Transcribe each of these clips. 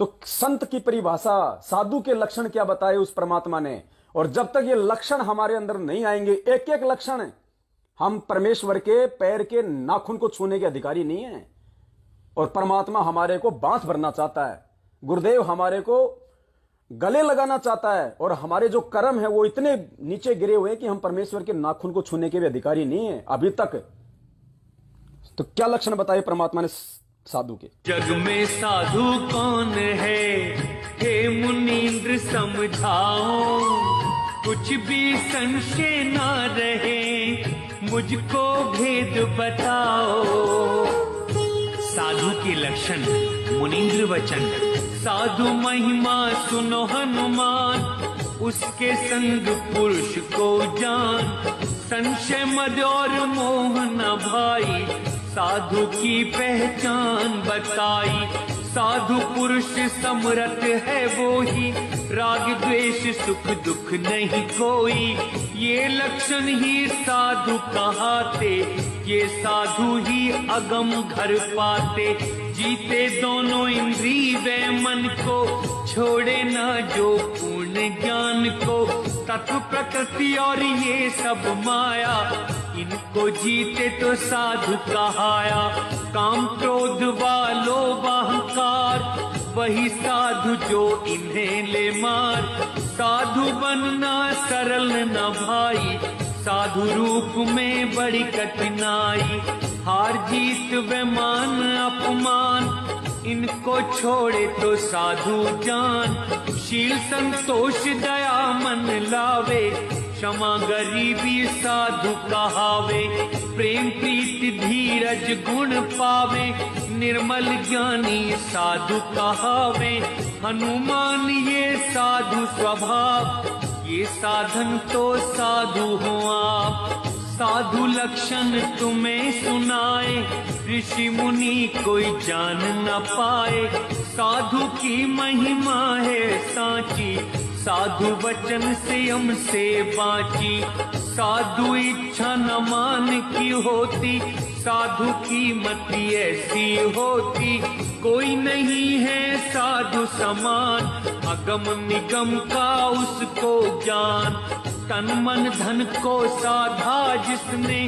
तो संत की परिभाषा, साधु के लक्षण क्या बताए उस परमात्मा ने। और जब तक ये लक्षण हमारे अंदर नहीं आएंगे, एक एक लक्षण, हम परमेश्वर के पैर के नाखून को छूने के अधिकारी नहीं है। और परमात्मा हमारे को बांस भरना चाहता है, गुरुदेव हमारे को गले लगाना चाहता है। और हमारे जो कर्म है वो इतने नीचे गिरे हुए हैं कि हम परमेश्वर के नाखून को छूने के भी अधिकारी नहीं है अभी तक। तो क्या लक्षण बताए परमात्मा ने साधु के? जग में साधु कौन है, हे मुनींद्र समझाओ, कुछ भी संशय ना रहे, मुझको भेद बताओ। साधु के लक्षण मुनींद्र वचन, साधु महिमा सुनो हनुमान, उसके संग पुरुष को जान, संशय मद और मोह न भाई, साधु की पहचान बताई। साधु पुरुष समरथ है वो ही, राग द्वेष सुख दुख नहीं कोई, ये लक्षण ही साधु कहाते, ये साधु ही अगम घर पाते। जीते दोनों इंद्री व मन को, छोड़े ना जो पूर्ण ज्ञान को, तत्व प्रकृति और ये सब माया, इनको जीते तो साधु कहाया। काम क्रोध वालो अहंकार, वही साधु जो इन्हें ले मार। साधु बनना सरल न भाई, साधु रूप में बड़ी कठिनाई। हार जीत व मान अपमान, इनको छोड़े तो साधु जान। शील संतोष दया मन लावे, क्षमा गरीबी साधु कहावे। प्रेम प्रीति धीरज गुण पावे, निर्मल ज्ञानी साधु कहावे। हनुमान ये साधु स्वभाव, ये साधन तो साधु हो आप। साधु लक्षण तुम्हें सुनाए, ऋषि मुनि कोई जान न पाए। साधु की महिमा है सांची, साधु वचन से हमसे बाँची। साधु इच्छा न मान की होती, साधु की मति ऐसी होती। कोई नहीं है साधु समान, अगम निगम का उसको ज्ञान। तन मन धन को साधा जिसने,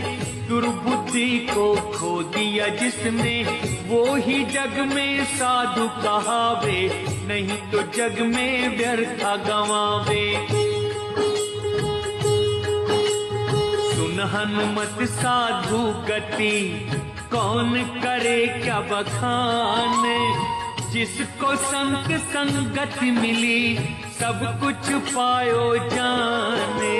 दुर्बुद्धि को खो दिया जिसने, वो ही जग में साधु कहावे, नहीं तो जग में व्यर्थ गवावे। सुन हनुमत साधु गति, कौन करे क्या बखान। जिसको संत संगत मिली, सब कुछ पायो जाने।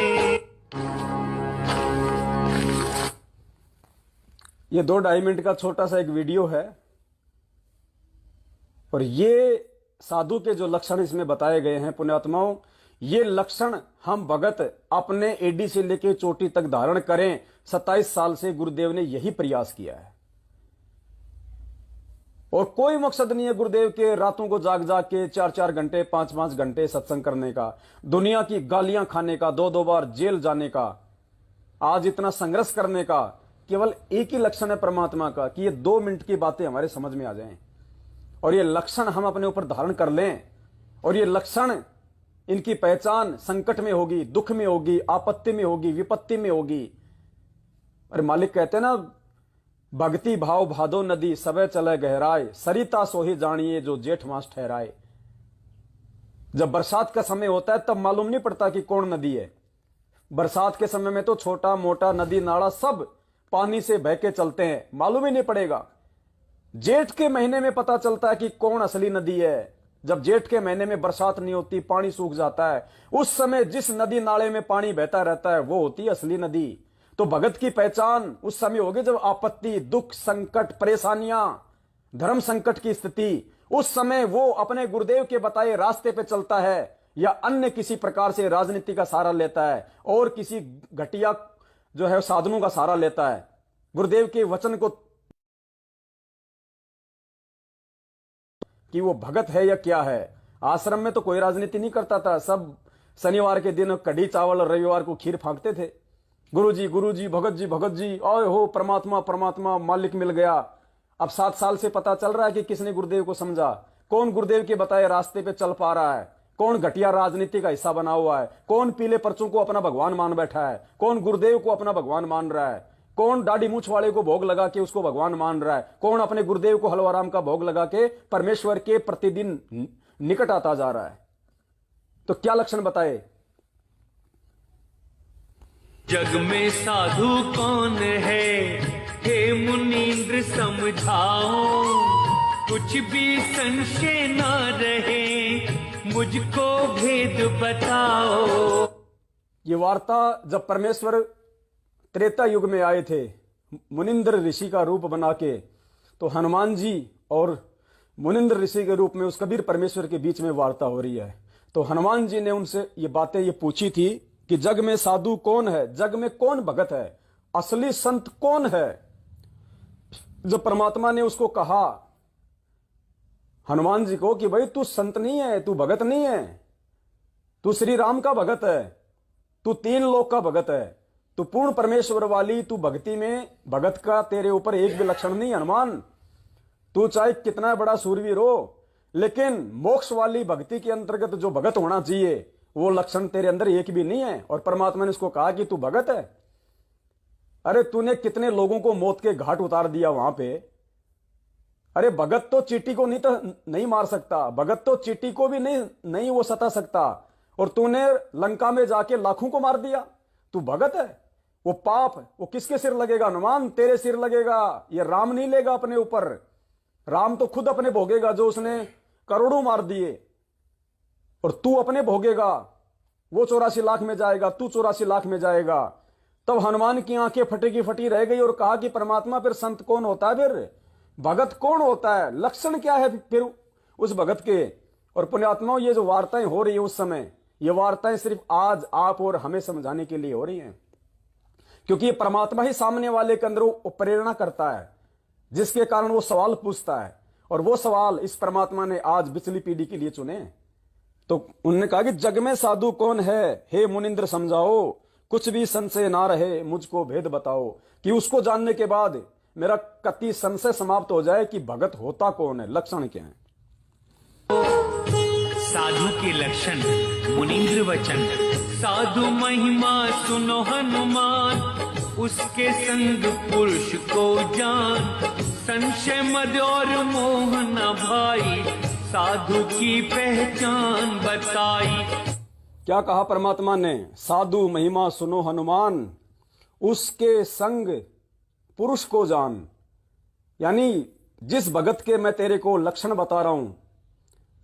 ये 2-2.5 मिनट का छोटा सा एक वीडियो है, और ये साधु के जो लक्षण इसमें बताए गए हैं पुण्यात्माओं, ये लक्षण हम भगत अपने एडी से लेकर चोटी तक धारण करें। 27 साल से गुरुदेव ने यही प्रयास किया है, और कोई मकसद नहीं है गुरुदेव के रातों को जाग जाग के 4-4 घंटे 5-5 घंटे सत्संग करने का, दुनिया की गालियां खाने का, 2-2 बार जेल जाने का, आज इतना संघर्ष करने का। केवल एक ही लक्षण है परमात्मा का कि ये 2 मिनट की बातें हमारे समझ में आ जाएं, और ये लक्षण हम अपने ऊपर धारण कर लें। और ये लक्षण, इनकी पहचान संकट में होगी, दुख में होगी, आपत्ति में होगी, विपत्ति में होगी। अरे मालिक कहते हैं ना, भक्ति भाव भादो नदी, सबे चले गहराए, सरिता सोही जानिए जो जेठ मास ठहराए। जब बरसात का समय होता है तब मालूम नहीं पड़ता कि कौन नदी है। बरसात के समय में तो छोटा मोटा नदी नाला सब पानी से बह के चलते हैं, मालूम ही नहीं पड़ेगा। जेठ के महीने में पता चलता है कि कौन असली नदी है। जब जेठ के महीने में बरसात नहीं होती, पानी सूख जाता है, उस समय जिस नदी नाले में पानी बहता रहता है वो होती है असली नदी। तो भगत की पहचान उस समय होगी जब आपत्ति, दुख, संकट, परेशानियां, धर्म संकट की स्थिति, उस समय वो अपने गुरुदेव के बताए रास्ते पे चलता है, या अन्य किसी प्रकार से राजनीति का सहारा लेता है, और किसी घटिया जो है साधनों का सहारा लेता है। गुरुदेव के वचन को कि वो भगत है या क्या है। आश्रम में तो कोई राजनीति नहीं करता था, सब शनिवार के दिन कढ़ी चावल और रविवार को खीर फांकते थे। गुरुजी गुरुजी, भगत जी भगत जी, ओए हो परमात्मा परमात्मा, मालिक मिल गया। अब 7 साल से पता चल रहा है कि किसने गुरुदेव को समझा, कौन गुरुदेव के बताए रास्ते पे चल पा रहा है, कौन घटिया राजनीति का हिस्सा बना हुआ है, कौन पीले पर्चों को अपना भगवान मान बैठा है, कौन गुरुदेव को अपना भगवान मान रहा है, कौन दाढ़ी मूछ वाले को भोग लगा के उसको भगवान मान रहा है, कौन अपने गुरुदेव को हलवाराम का भोग लगा के परमेश्वर के प्रतिदिन निकट आता जा रहा है। तो क्या लक्षण बताए? जग में साधु कौन है, हे मुनींद्र समझाओ, कुछ भी संशय न रहे, मुझको भेद बताओ। ये वार्ता जब परमेश्वर त्रेता युग में आए थे मुनिंद्र ऋषि का रूप बना के, तो हनुमान जी और मुनिंद्र ऋषि के रूप में उस कबीर परमेश्वर के बीच में वार्ता हो रही है। तो हनुमान जी ने उनसे ये बातें ये पूछी थी कि जग में साधु कौन है, जग में कौन भगत है, असली संत कौन है। जब परमात्मा ने उसको कहा हनुमान जी को कि भाई तू संत नहीं है, तू भगत नहीं है, तू श्री राम का भगत है, तू तीन लोक का भगत है, तू पूर्ण परमेश्वर वाली, तू भक्ति में भगत का तेरे ऊपर एक भी लक्षण नहीं हनुमान। तू चाहे कितना बड़ा सूरवीर हो, लेकिन मोक्ष वाली भक्ति के अंतर्गत जो भगत होना चाहिए वो लक्षण तेरे अंदर एक भी नहीं है। और परमात्मा ने उसको कहा कि तू भगत है। अरे तूने कितने लोगों को मौत के घाट उतार दिया वहां पे। अरे भगत तो चींटी को नहीं मार सकता, भगत तो चींटी को भी नहीं वो सता सकता, और तूने लंका में जाके लाखों को मार दिया। तू भगत है। वो पाप वो किसके सिर लगेगा हनुमान? तेरे सिर लगेगा। ये राम नहीं लेगा अपने ऊपर, राम तो खुद अपने भोगेगा जो उसने करोड़ों मार दिए, और तू अपने भोगेगा। वो 84 लाख में जाएगा, तू 84 लाख में जाएगा। तब हनुमान की आंखें फटी रह गई और कहा कि परमात्मा फिर संत कौन होता है, फिर भगत कौन होता है, लक्षण क्या है फिर उस भगत के। और पुण्यात्माओं ये जो वार्ताएं हो रही है उस समय, ये वार्ताएं सिर्फ आज आप और हमें समझाने के लिए हो रही हैं, क्योंकि ये परमात्मा ही सामने वाले के अंदर प्रेरणा करता है, जिसके कारण वो सवाल पूछता है। और वो सवाल इस परमात्मा ने आज पिछली पीढ़ी के लिए चुने। तो उन्होंने कहा कि जग में साधु कौन है, हे मुनिंद्र समझाओ, कुछ भी संशय ना रहे, मुझको भेद बताओ। कि उसको जानने के बाद मेरा कति संशय समाप्त हो जाए कि भगत होता कौन है, लक्षण क्या है। साधु के लक्षण मुनींद्र वचन, साधु महिमा सुनो हनुमान, उसके संग पुरुष को जान, संशय मद और मोह न भाई, साधु की पहचान बताई। क्या कहा परमात्मा ने? साधु महिमा सुनो हनुमान, उसके संग पुरुष को जान। यानी जिस भगत के मैं तेरे को लक्षण बता रहा हूं,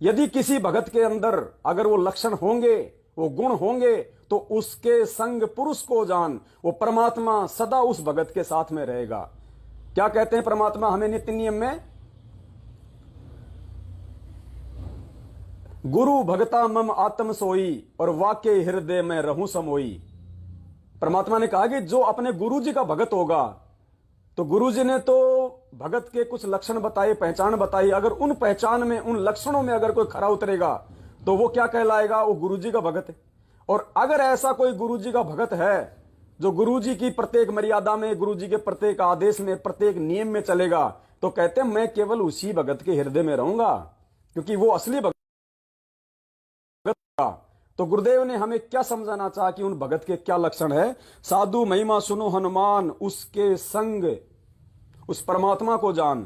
यदि किसी भगत के अंदर अगर वो लक्षण होंगे, वो गुण होंगे, तो उसके संग पुरुष को जान। वो परमात्मा सदा उस भगत के साथ में रहेगा। क्या कहते हैं परमात्मा हमें नित्य नियम में? गुरु भगता मम आत्म सोई, और वाक्य हृदय में रहूं समोई। परमात्मा ने कहा कि जो अपने गुरु जी का भगत होगा, तो गुरु जी ने तो भगत के कुछ लक्षण बताए, पहचान बताई। अगर उन पहचान में, उन लक्षणों में अगर कोई खरा उतरेगा, तो वो क्या कहलाएगा? वो गुरु जी का भगत है। और अगर ऐसा कोई गुरु जी का भगत है जो गुरु जी की प्रत्येक मर्यादा में, गुरु जी के प्रत्येक आदेश में, प्रत्येक नियम में चलेगा, तो कहते हैं मैं केवल उसी भगत के हृदय में रहूंगा, क्योंकि वो असली भगत। तो गुरुदेव ने हमें क्या समझाना चाहा कि उन भगत के क्या लक्षण है? साधु महिमा सुनो हनुमान, उसके संग उस परमात्मा को जान,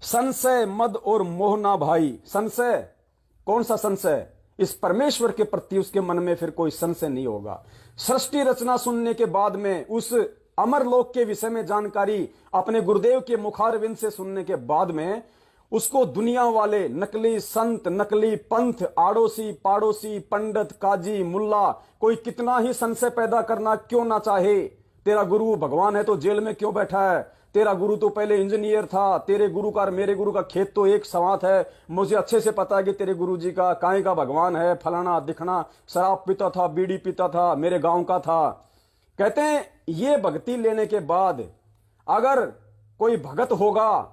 संशय मद और मोह ना भाई। संशय, कौन सा संशय? इस परमेश्वर के प्रति उसके मन में फिर कोई संशय नहीं होगा। सृष्टि रचना सुनने के बाद में, उस अमर लोक के विषय में जानकारी अपने गुरुदेव के मुखारविंद से सुनने के बाद में, उसको दुनिया वाले नकली संत, नकली पंथ, आड़ोसी पाड़ोसी, पंडित, काजी, मुल्ला, कोई कितना ही संशय पैदा करना क्यों ना चाहे। तेरा गुरु भगवान है तो जेल में क्यों बैठा है? तेरा गुरु तो पहले इंजीनियर था, तेरे गुरु का और मेरे गुरु का खेत तो एक सवात है। मुझे अच्छे से पता है कि तेरे गुरु जी का काय का भगवान है, फलाना दिखना, शराब पीता था, बीड़ी पीता था, मेरे गांव का था। कहते हैं ये भक्ति लेने के बाद अगर कोई भगत होगा,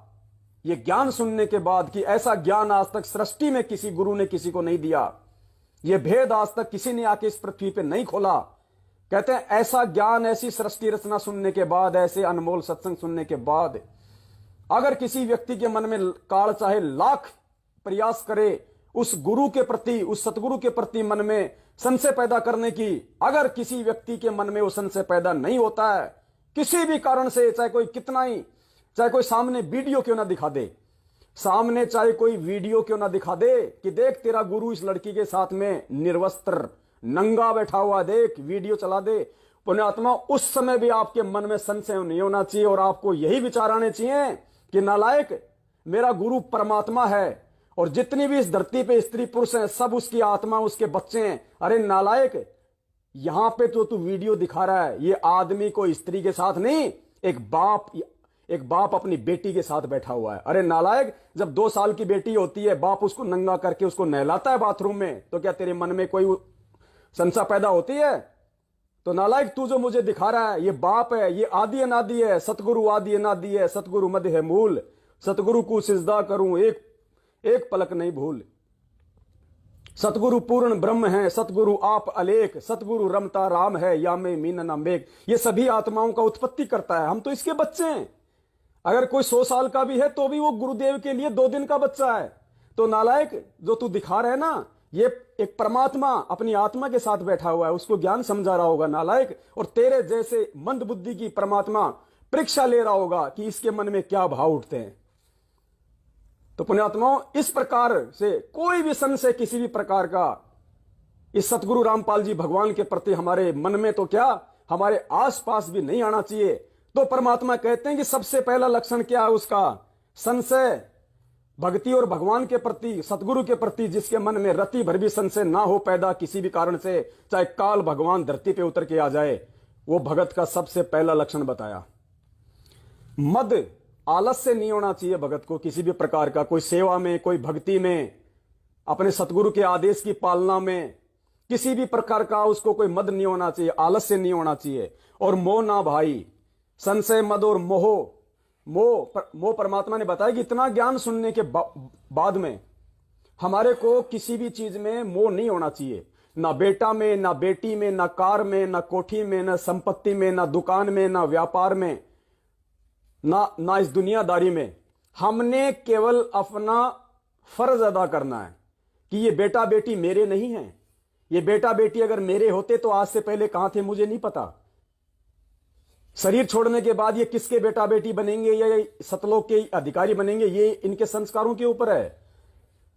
ये ज्ञान सुनने के बाद कि ऐसा ज्ञान आज तक सृष्टि में किसी गुरु ने किसी को नहीं दिया, ये भेद आज तक किसी ने आके इस पृथ्वी पे नहीं खोला। कहते हैं ऐसा ज्ञान, ऐसी सृष्टि रचना सुनने के बाद, ऐसे अनमोल सत्संग सुनने के बाद, अगर किसी व्यक्ति के मन में काल चाहे लाख प्रयास करे उस गुरु के प्रति, उस सतगुरु के प्रति मन में संशय पैदा करने की। अगर किसी व्यक्ति के मन में वो संशय पैदा नहीं होता है किसी भी कारण से, चाहे कोई कितना ही, चाहे कोई सामने वीडियो क्यों ना दिखा दे, सामने चाहे कोई वीडियो क्यों ना दिखा दे कि देख तेरा गुरु इस लड़की के साथ में निर्वस्त्र नंगा बैठा हुआ, देख वीडियो चला दे, पुण्यात्मा उस समय भी आपके मन में संशय नहीं होना चाहिए और आपको यही विचार आने चाहिए कि नालायक, मेरा गुरु परमात्मा है और जितनी भी इस धरती पे स्त्री पुरुष हैं सब उसकी आत्मा, उसके बच्चे हैं। अरे नालायक, यहां पे तो तू वीडियो दिखा रहा है, ये आदमी को स्त्री के साथ नहीं, एक बाप अपनी बेटी के साथ बैठा हुआ है। अरे नालायक, जब 2 साल की बेटी होती है, बाप उसको नंगा करके उसको नहलाता है बाथरूम में, तो क्या तेरे मन में कोई संशय पैदा होती है? तो नालायक, तू जो मुझे दिखा रहा है ये बाप है, ये आदि अनादि है, सतगुरु आदि अनादि है, सतगुरु मध्य है मूल, सतगुरु को सिजदा करूं एक पलक नहीं भूल। सतगुरु पूर्ण ब्रह्म है, सतगुरु आप अलेख, सतगुरु रमता राम है, या में मीन नामेक। ये सभी आत्माओं का उत्पत्ति करता है, हम तो इसके बच्चे हैं। अगर कोई 100 साल का भी है तो भी वो गुरुदेव के लिए 2 दिन का बच्चा है। तो नालायक, जो तू दिखा रहा है ना, ये एक परमात्मा अपनी आत्मा के साथ बैठा हुआ है, उसको ज्ञान समझा रहा होगा नालायक, और तेरे जैसे मंद बुद्धि की परमात्मा परीक्षा ले रहा होगा कि इसके मन में क्या भाव उठते हैं। तो पुण्यात्माओं, इस प्रकार से कोई भी संशय किसी भी प्रकार का इस सतगुरु रामपाल जी भगवान के प्रति हमारे मन में तो क्या, हमारे आसपास भी नहीं आना चाहिए। तो परमात्मा कहते हैं कि सबसे पहला लक्षण क्या है उसका? संशय। भक्ति और भगवान के प्रति, सतगुरु के प्रति जिसके मन में रति भर भी संशय ना हो पैदा किसी भी कारण से, चाहे काल भगवान धरती पे उतर के आ जाए, वो भगत का सबसे पहला लक्षण बताया। मद, आलस्य नहीं होना चाहिए भगत को किसी भी प्रकार का, कोई सेवा में, कोई भक्ति में, अपने सतगुरु के आदेश की पालना में, किसी भी प्रकार का उसको कोई मद नहीं होना चाहिए, आलस्य नहीं होना चाहिए। और मोह ना भाई, संशय, मद और मोह परमात्मा ने बताया कि इतना ज्ञान सुनने के बाद में हमारे को किसी भी चीज में मोह नहीं होना चाहिए, ना बेटा में, ना बेटी में, ना कार में, ना कोठी में, ना संपत्ति में, ना दुकान में, ना व्यापार में, ना इस दुनियादारी में। हमने केवल अपना फर्ज अदा करना है कि ये बेटा बेटी मेरे नहीं हैं। ये बेटा बेटी अगर मेरे होते तो आज से पहले कहां थे मुझे नहीं पता। शरीर छोड़ने के बाद ये किसके बेटा बेटी बनेंगे या सतलोक के अधिकारी बनेंगे, ये इनके संस्कारों के ऊपर है।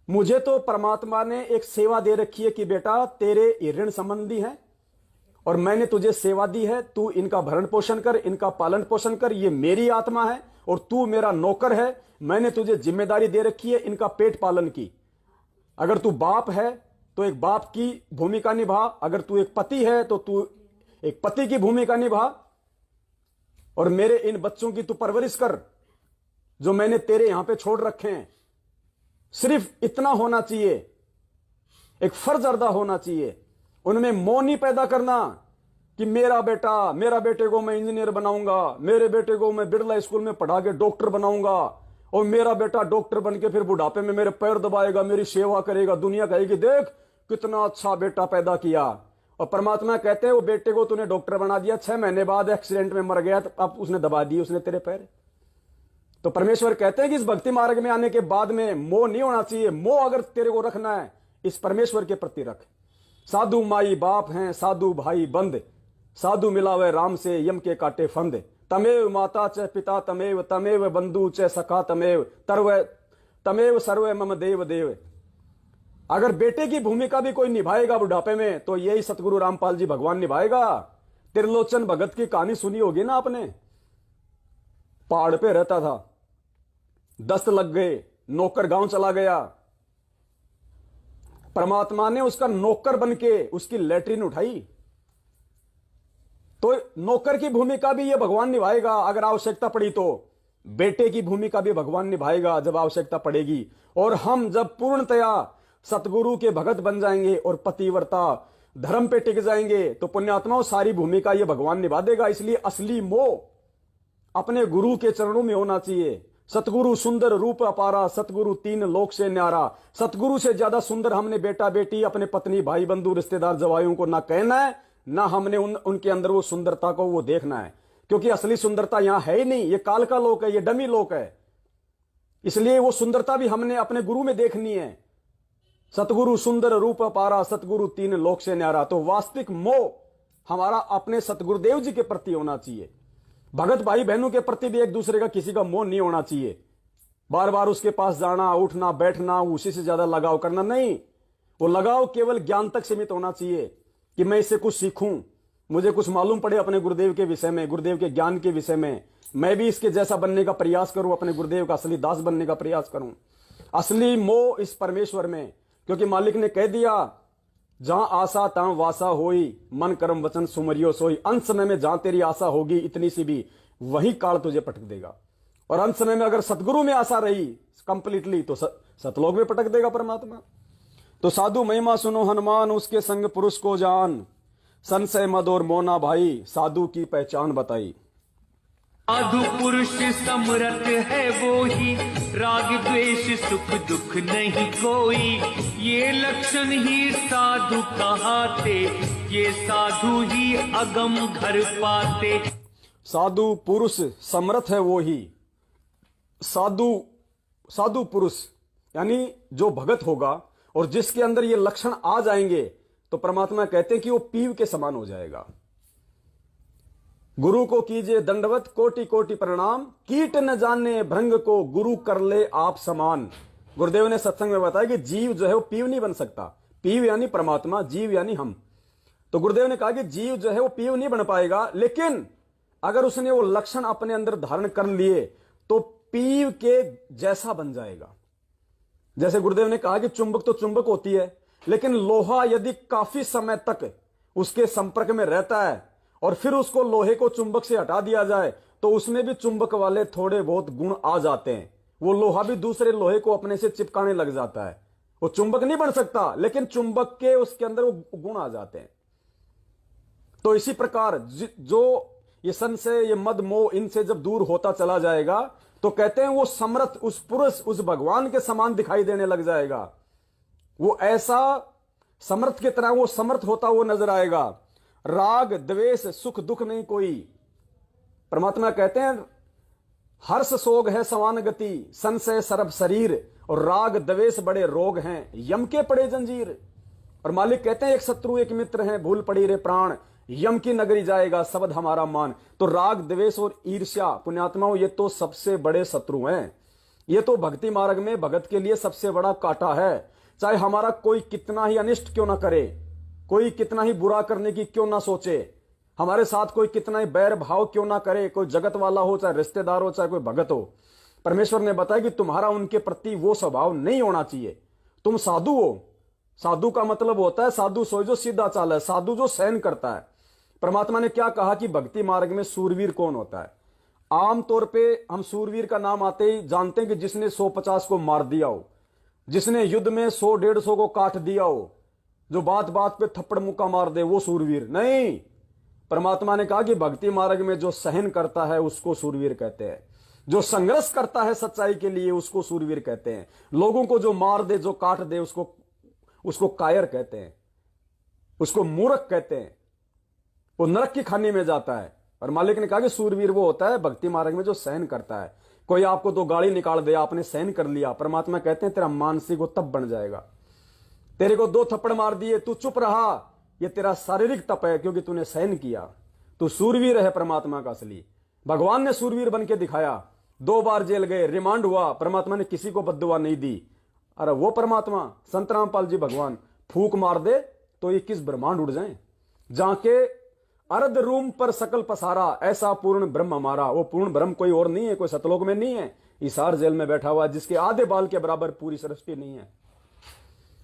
मुझे तो परमात्मा ने एक सेवा दे रखी है कि बेटा तेरे ऋण संबंधी हैं और मैंने तुझे सेवा दी है, तू इनका भरण पोषण कर, इनका पालन पोषण कर, ये मेरी आत्मा है और तू मेरा नौकर है। मैंने तुझे जिम्मेदारी दे रखी है इनका पेट पालन की। अगर तू बाप है तो एक बाप की भूमिका निभा, अगर तू एक पति है तो तू एक पति की भूमिका निभा, और मेरे इन बच्चों की तू परवरिश कर जो मैंने तेरे यहां पे छोड़ रखे हैं। सिर्फ इतना होना चाहिए, एक फर्ज अदा होना चाहिए। उनमें मोह नहीं पैदा करना कि मेरे बेटे को मैं इंजीनियर बनाऊंगा, मेरे बेटे को मैं बिरला स्कूल में पढ़ा के डॉक्टर बनाऊंगा, और मेरा बेटा डॉक्टर बन के फिर बुढ़ापे में मेरे पैर दबाएगा, मेरी सेवा करेगा, दुनिया कहेगी देख कितना अच्छा बेटा पैदा किया। और परमात्मा कहते हैं वो बेटे को तूने डॉक्टर बना दिया, 6 महीने बाद एक्सीडेंट में मर गया, तो अब उसने दबा दिए उसने तेरे पैर। तो परमेश्वर कहते हैं कि इस भक्ति मार्ग में आने के बाद में मोह नहीं होना चाहिए। मोह अगर तेरे को रखना है इस परमेश्वर के प्रति रख। साधु माई बाप हैं, साधु भाई बंद, साधु मिलावे राम से यम के काटे फंद। तमेव माता च पिता तमेव, तमेव बंधु च सखा तमेव, तमेव सर्वे मम देव देव। अगर बेटे की भूमिका भी कोई निभाएगा बुढ़ापे में तो यही सतगुरु रामपाल जी भगवान निभाएगा। त्रिलोचन भगत की कहानी सुनी होगी ना आपने। पहाड़ पे रहता था, दस्त लग गए, नौकर गांव चला गया, परमात्मा ने उसका नौकर बनके उसकी लैट्रिन उठाई। तो नौकर की भूमिका भी ये भगवान निभाएगा अगर आवश्यकता पड़ी तो, बेटे की भूमिका भी भगवान निभाएगा जब आवश्यकता पड़ेगी। और हम जब पूर्णतया सतगुरु के भगत बन जाएंगे और पतिव्रता धर्म पे टिक जाएंगे तो पुण्यात्माओं सारी भूमिका ये भगवान निभा देगा। इसलिए असली मोह अपने गुरु के चरणों में होना चाहिए। सतगुरु सुंदर रूप अपारा, सतगुरु 3 लोक से न्यारा। सतगुरु से ज्यादा सुंदर हमने बेटा बेटी, अपने पत्नी भाई बंधु रिश्तेदार जवाइयों को ना कहना है, ना हमने उनके अंदर वो सुंदरता को वो देखना है, क्योंकि असली सुंदरता यहां है ही नहीं। ये काल का लोक है, ये डमी लोक है। इसलिए वो सुंदरता भी हमने अपने गुरु में देखनी है। सतगुरु सुंदर रूप अपारा, सतगुरु तीन लोक से न्यारा। तो वास्तविक मोह हमारा अपने सतगुरुदेव जी के प्रति होना चाहिए। भगत भाई बहनों के प्रति भी एक दूसरे का किसी का मोह नहीं होना चाहिए। बार बार उसके पास जाना, उठना, बैठना, उसी से ज्यादा लगाव करना नहीं। वो लगाव केवल ज्ञान तक सीमित होना चाहिए कि मैं इससे कुछ सीखूं, मुझे कुछ मालूम पड़े अपने गुरुदेव के विषय में, गुरुदेव के ज्ञान के विषय में, मैं भी इसके जैसा बनने का प्रयास करूं, अपने गुरुदेव का असली दास बनने का प्रयास करूं। असली मोह इस परमेश्वर में, क्योंकि मालिक ने कह दिया जहां आशा तहां वासा होई, मन कर्म वचन सुमरियो सोई। अंत समय में जहां तेरी आशा होगी इतनी सी भी, वही काल तुझे पटक देगा। और अंत समय में अगर सतगुरु में आशा रही कंप्लीटली तो सतलोक में पटक देगा परमात्मा। तो साधु महिमा सुनो हनुमान, उसके संग पुरुष को जान, संशय मद और मोना भाई, साधु की पहचान बताई। साधु पुरुष समरथ है वो ही, राग द्वेष सुख दुख नहीं कोई। ये लक्षण ही साधु कहाते, ये साधु ही अगम घर पाते। साधु पुरुष समर्थ है वो ही। साधु पुरुष यानी जो भगत होगा और जिसके अंदर ये लक्षण आ जाएंगे तो परमात्मा कहते हैं कि वो पीव के समान हो जाएगा। गुरु को कीजिए दंडवत कोटि कोटि प्रणाम, कीट न जाने भृंग को गुरु कर ले आप समान। गुरुदेव ने सत्संग में बताया कि जीव जो है वो पीव नहीं बन सकता। पीव यानी परमात्मा, जीव यानी हम। तो गुरुदेव ने कहा कि जीव जो है वो पीव नहीं बन पाएगा, लेकिन अगर उसने वो लक्षण अपने अंदर धारण कर लिए तो पीव के जैसा बन जाएगा। जैसे गुरुदेव ने कहा कि चुंबक तो चुंबक होती है, लेकिन लोहा यदि काफी समय तक उसके संपर्क में रहता है और फिर उसको लोहे को चुंबक से हटा दिया जाए तो उसमें भी चुंबक वाले थोड़े बहुत गुण आ जाते हैं। वो लोहा भी दूसरे लोहे को अपने से चिपकाने लग जाता है। वो चुंबक नहीं बन सकता, लेकिन चुंबक के उसके अंदर वो गुण आ जाते हैं। तो इसी प्रकार जो ये संशय, ये मद मोह, इनसे जब दूर होता चला जाएगा तो कहते हैं वो समर्थ, उस पुरुष, उस भगवान के समान दिखाई देने लग जाएगा। वो ऐसा समर्थ की तरह वो समर्थ होता हुआ नजर आएगा। राग द्वेष सुख दुख नहीं कोई। परमात्मा कहते हैं हर्ष सोग है समान गति, संशय सरब शरीर, और राग द्वेष बड़े रोग हैं, यम के पड़े जंजीर। और मालिक कहते हैं एक शत्रु एक मित्र हैं, भूल पड़ी रे प्राण, यम की नगरी जाएगा शब्द हमारा मान। तो राग द्वेष और ईर्ष्या पुण्यात्माओं, ये तो सबसे बड़े शत्रु हैं। ये तो भक्ति मार्ग में भगत के लिए सबसे बड़ा कांटा है। चाहे हमारा कोई कितना ही अनिष्ट क्यों ना करे, कोई कितना ही बुरा करने की क्यों ना सोचे, हमारे साथ कोई कितना ही बैर भाव क्यों ना करे, कोई जगत वाला हो, चाहे रिश्तेदार हो, चाहे कोई भगत हो, परमेश्वर ने बताया कि तुम्हारा उनके प्रति वो स्वभाव नहीं होना चाहिए। तुम साधु हो। साधु का मतलब होता है साधु सोई जो सीधा चाल है, साधु जो सहन करता है। परमात्मा ने क्या कहा कि भक्ति मार्ग में सूरवीर कौन होता है? आमतौर पे हम सूरवीर का नाम आते ही जानते हैं कि जिसने 150 को मार दिया हो, जिसने युद्ध में 100-150 को काट दिया हो, जो बात बात पे थप्पड़ मुक्का मार दे, वो सूरवीर नहीं। परमात्मा ने कहा कि भक्ति मार्ग में जो सहन करता है उसको सूरवीर कहते हैं। जो संघर्ष करता है सच्चाई के लिए उसको सूरवीर कहते हैं। लोगों को जो मार दे, जो काट दे, उसको कायर कहते हैं, उसको मूर्ख कहते हैं। वो नरक की खानी में जाता है। और मालिक ने कहा कि सूरवीर वो होता है भक्ति मार्ग में जो सहन करता है। कोई आपको तो गाली निकाल दे, आपने सहन कर लिया, परमात्मा कहते हैं तेरा मानसिक वो तप बन जाएगा। तेरे को 2 थप्पड़ मार दिए, तू चुप रहा, ये तेरा शारीरिक तप है क्योंकि तूने सहन किया। तू सूरवीर है परमात्मा का असली। भगवान ने सूरवीर बन के दिखाया। 2 बार जेल गए, रिमांड हुआ, परमात्मा ने किसी को बद्दुआ नहीं दी। अरे वो परमात्मा संत रामपाल जी भगवान फूक मार दे तो 21 ब्रह्मांड उड़ जाए। जाके अर्ध रूम पर सकल पसारा, ऐसा पूर्ण ब्रह्म हमारा। वो पूर्ण ब्रह्म कोई और नहीं है, कोई सतलोक में नहीं है, इसार जेल में बैठा हुआ जिसके आधे बाल के बराबर पूरी सृष्टि नहीं है।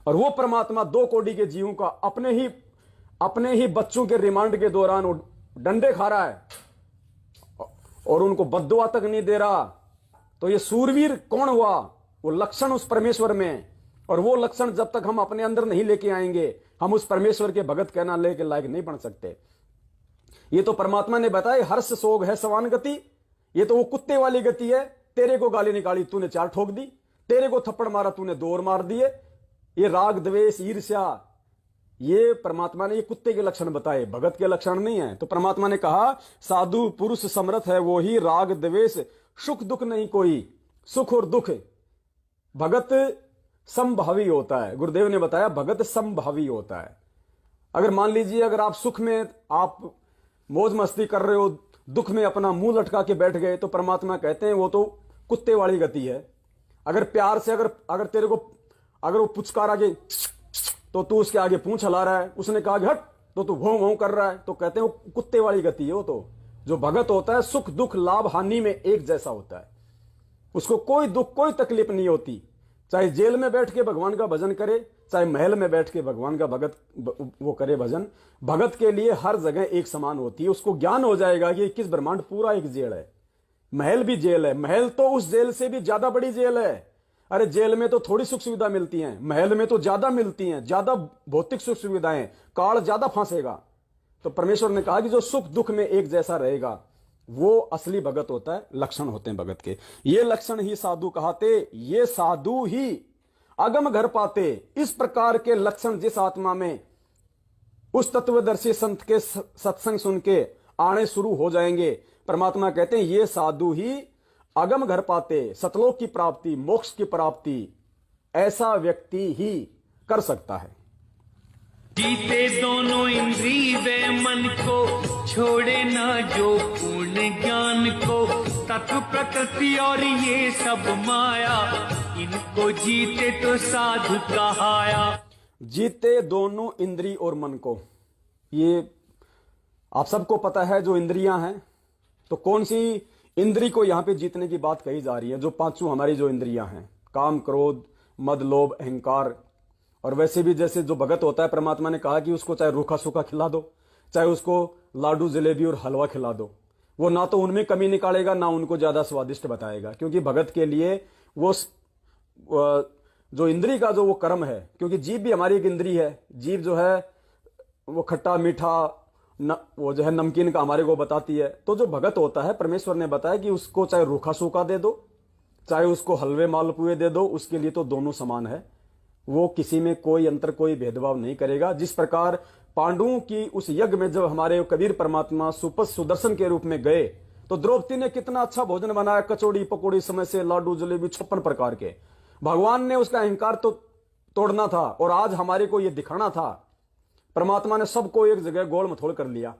और वो परमात्मा 2 कोटि के जीवों का अपने ही बच्चों के रिमांड के दौरान डंडे खा रहा है और उनको बद्दुआ तक नहीं दे रहा। तो ये सूरवीर कौन हुआ? वो लक्षण उस परमेश्वर में। और वो लक्षण जब तक हम अपने अंदर नहीं लेके आएंगे, हम उस परमेश्वर के भगत कहना लेके लायक नहीं बन सकते। ये तो परमात्मा ने बताया हर्ष सोग है समान गति। ये तो वो कुत्ते वाली गति है। तेरे को गाली निकाली, तूने 4 ठोक दी। तेरे को थप्पड़ मारा, तूने 2 और मार दिए। ये राग द्वेष ईर्ष्या, ये परमात्मा ने ये कुत्ते के लक्षण बताए, भगत के लक्षण नहीं है। तो परमात्मा ने कहा साधु पुरुष समर्थ है वो ही, राग द्वेष सुख दुख नहीं कोई। सुख और दुख भगत समभावी होता है। गुरुदेव ने बताया भगत समभावी होता है। अगर मान लीजिए अगर आप सुख में आप मौज मस्ती कर रहे हो, दुख में अपना मुंह लटका के बैठ गए, तो परमात्मा कहते हैं वो तो कुत्ते वाली गति है। अगर प्यार से अगर तेरे को अगर वो पुचकार आगे तो तू उसके आगे पूंछ हिला रहा है, उसने कहा कि हट तो तू भों भों कर रहा है, तो कहते हैं वो कुत्ते वाली गति है। वो तो जो भगत होता है सुख दुख लाभ हानि में एक जैसा होता है, उसको कोई दुख कोई तकलीफ नहीं होती। चाहे जेल में बैठ के भगवान का भजन करे, चाहे महल में बैठ के भगवान का भगत वो करे भजन, भगत के लिए हर जगह एक समान होती है। उसको ज्ञान हो जाएगा कि किस ब्रह्मांड पूरा एक जेल है, महल भी जेल है, महल तो उस जेल से भी ज्यादा बड़ी जेल है। अरे जेल में तो थोड़ी सुख सुविधा मिलती हैं, महल में तो ज्यादा मिलती हैं, ज्यादा भौतिक सुख सुविधाएं, काल ज्यादा फांसेगा। तो परमेश्वर ने कहा कि जो सुख दुख में एक जैसा रहेगा वो असली भगत होता है, लक्षण होते हैं भगत के। ये लक्षण ही साधु कहाते, ये साधु ही अगम घर पाते। इस प्रकार के लक्षण जिस आत्मा में उस तत्वदर्शी संत के सत्संग सुन के आने शुरू हो जाएंगे, परमात्मा कहते हैं ये साधु ही अगम घर पाते, सतलोक की प्राप्ति मोक्ष की प्राप्ति ऐसा व्यक्ति ही कर सकता है। जीते दोनों इंद्री व मन को, छोड़े ना जो पूर्ण ज्ञान को, तत्व प्रकृति और ये सब माया, इनको जीते तो साधु कहाया। जीते दोनों इंद्री और मन को, ये आप सबको पता है जो इंद्रियां हैं। तो कौन सी इंद्री को यहां पे जीतने की बात कही जा रही है? जो पांचों हमारी जो इंद्रियां हैं, काम क्रोध मद लोभ अहंकार। और वैसे भी जैसे जो भगत होता है, परमात्मा ने कहा कि उसको चाहे रूखा सूखा खिला दो, चाहे उसको लाडू जलेबी और हलवा खिला दो, वो ना तो उनमें कमी निकालेगा ना उनको ज्यादा स्वादिष्ट बताएगा। क्योंकि भगत के लिए वो जो इंद्री का जो वो कर्म है, क्योंकि जीभ भी हमारी एक इंद्री है, जीभ जो है वो खट्टा मीठा वो जो है नमकीन का हमारे को बताती है। तो जो भगत होता है, परमेश्वर ने बताया कि उसको चाहे रूखा सूखा दे दो, चाहे उसको हलवे मालपुए दे दो, उसके लिए तो दोनों समान है। वो किसी में कोई अंतर कोई भेदभाव नहीं करेगा। जिस प्रकार पांडुओं की उस यज्ञ में जब हमारे कबीर परमात्मा सुदर्शन के रूप में गए, तो द्रौपदी ने कितना अच्छा भोजन बनाया, कचौड़ी पकौड़ी समय से लाडू जलेबी 56 प्रकार के। भगवान ने उसका अहंकार तो तोड़ना था और आज हमारे को यह दिखाना था। परमात्मा ने सबको एक जगह गोल मथोड़ कर लिया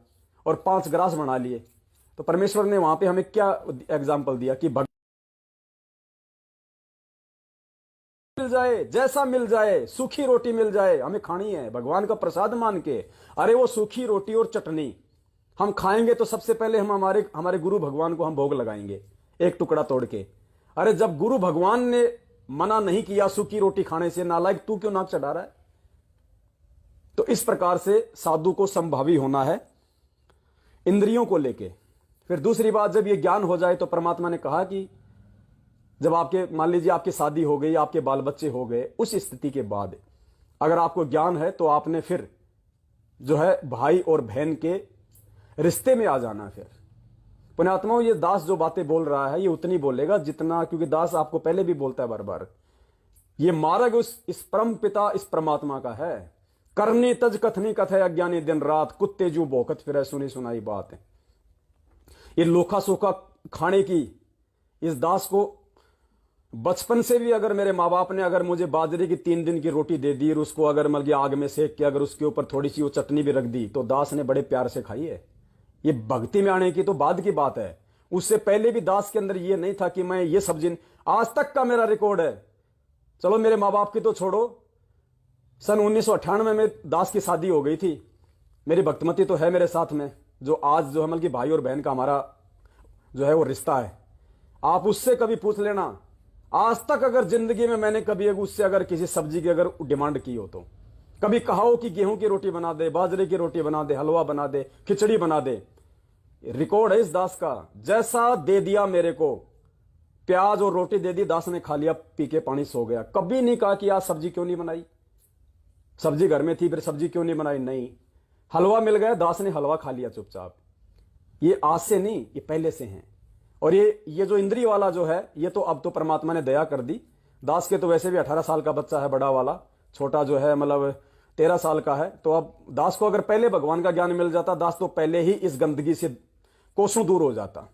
और 5 ग्रास बना लिए। तो परमेश्वर ने वहां पे हमें क्या एग्जाम्पल दिया कि मिल जाए जैसा मिल जाए, सूखी रोटी मिल जाए, हमें खानी है भगवान का प्रसाद मान के। अरे वो सूखी रोटी और चटनी हम खाएंगे तो सबसे पहले हम हमारे गुरु भगवान को हम भोग लगाएंगे एक टुकड़ा तोड़ के। अरे जब गुरु भगवान ने मना नहीं किया सूखी रोटी खाने से, नालायक तू क्यों नाक चढ़ा रहा है? तो इस प्रकार से साधु को संभावी होना है इंद्रियों को लेके। फिर दूसरी बात, जब ये ज्ञान हो जाए तो परमात्मा ने कहा कि जब आपके मान लीजिए आपकी शादी हो गई, आपके बाल बच्चे हो गए, उस स्थिति के बाद अगर आपको ज्ञान है तो आपने फिर जो है भाई और बहन के रिश्ते में आ जाना। फिर पुण्यात्माओं, ये दास जो बातें बोल रहा है ये उतनी बोलेगा जितना, क्योंकि दास आपको पहले भी बोलता है बार बार, ये मार्ग इस परम पिता इस परमात्मा का है। करनी तज कथनी कथे अज्ञानी दिन रात, कुत्ते जू भौंकत फिरे सुनी सुनाई बात है। ये लोखा सोखा खाने की इस दास को बचपन से भी अगर मेरे माँ बाप ने अगर मुझे बाजरे की 3 दिन की रोटी दे दी और उसको अगर मतलब आग में सेक के अगर उसके ऊपर थोड़ी सी वो चटनी भी रख दी तो दास ने बड़े प्यार से खाई है। ये भक्ति में आने की तो बाद की बात है। उससे पहले भी दास के अंदर ये नहीं था कि मैं ये सब्जी, आज तक का मेरा रिकॉर्ड है। चलो मेरे माँ बाप की तो छोड़ो, सन 1998 में दास की शादी हो गई थी। मेरी भक्तमती तो है मेरे साथ में, जो आज जो है मतलब कि भाई और बहन का हमारा जो है वो रिश्ता है। आप उससे कभी पूछ लेना, आज तक अगर जिंदगी में मैंने कभी उससे अगर किसी सब्जी की अगर डिमांड की हो तो कभी कहा हो कि गेहूं की रोटी बना दे, बाजरे की रोटी बना दे, हलवा बना दे, खिचड़ी बना दे, रिकॉर्ड है इस दास का। जैसा दे दिया मेरे को, प्याज और रोटी दे दी, दास ने खा लिया, पी के पानी सो गया। कभी नहीं कहा कि आज सब्जी क्यों नहीं बनाई, सब्जी घर में थी फिर सब्जी क्यों नहीं बनाई, नहीं। हलवा मिल गया, दास ने हलवा खा लिया चुपचाप। ये आज से नहीं, ये पहले से हैं। और ये जो इंद्री वाला जो है ये तो अब तो परमात्मा ने दया कर दी। दास के तो वैसे भी 18 साल का बच्चा है, बड़ा वाला, छोटा जो है मतलब 13 साल का है। तो अब दास को अगर पहले भगवान का ज्ञान मिल जाता, दास तो पहले ही इस गंदगी से कोसों दूर हो जाता।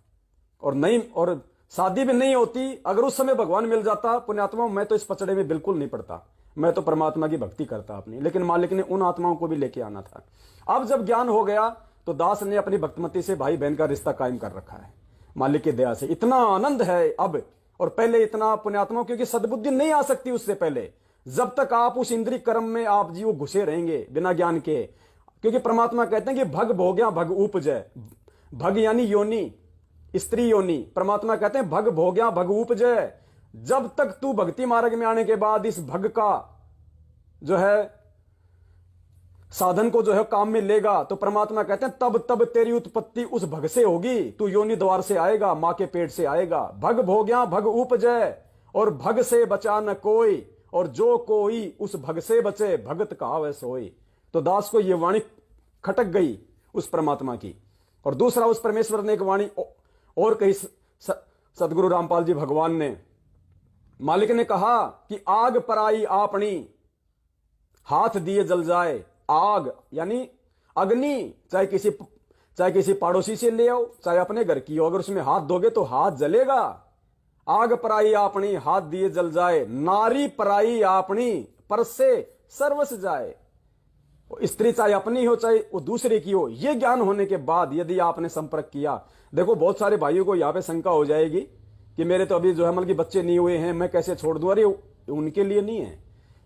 और नहीं, और शादी भी नहीं होती। अगर उस समय भगवान मिल जाता, पुण्यात्मा, मैं तो इस पचड़े में बिल्कुल नहीं पड़ता, मैं तो परमात्मा की भक्ति करता अपनी। लेकिन मालिक ने उन आत्माओं को भी लेके आना था। अब जब ज्ञान हो गया तो दास ने अपनी भक्तमती से भाई बहन का रिश्ता कायम कर रखा है। मालिक की दया से इतना आनंद है अब, और पहले इतना पुण्यात्मा, क्योंकि सद्बुद्धि नहीं आ सकती उससे पहले। जब तक आप उस इंद्रिय कर्म में आप जीव घुसे रहेंगे बिना ज्ञान के, क्योंकि परमात्मा कहते हैं कि भग भोग्या भग उपजय। भग यानी योनि, स्त्री योनि। परमात्मा कहते हैं भग भोग्या भग उपजय। जब तक तू भक्ति मार्ग में आने के बाद इस भग का जो है साधन को जो है काम में लेगा, तो परमात्मा कहते हैं तब तब तेरी उत्पत्ति उस भग से होगी। तू योनि द्वार से आएगा, मां के पेट से आएगा। भग भोग्या भग उपजय, और भग से बचा न कोई, और जो कोई उस भग से बचे भगत कहावै सोई। तो दास को ये वाणी खटक गई उस परमात्मा की। और दूसरा, उस परमेश्वर ने एक वाणी और कही, सदगुरु रामपाल जी भगवान ने, मालिक ने कहा कि आग पराई आपनी, हाथ दिए जल जाए। आग यानी अग्नि, चाहे किसी पड़ोसी से ले आओ, चाहे अपने घर की हो, अगर उसमें हाथ दोगे तो हाथ जलेगा। आग पराई आपनी, हाथ दिए जल जाए। नारी पराई आपनी, पर से सर्वस जाए। स्त्री चाहे अपनी हो चाहे वो दूसरे की हो, ये ज्ञान होने के बाद यदि आपने संपर्क किया, देखो बहुत सारे भाइयों को यहां पे शंका हो जाएगी कि मेरे तो अभी जो है मतलब कि बच्चे नहीं हुए हैं, मैं कैसे छोड़ दूं। अरे उनके लिए नहीं है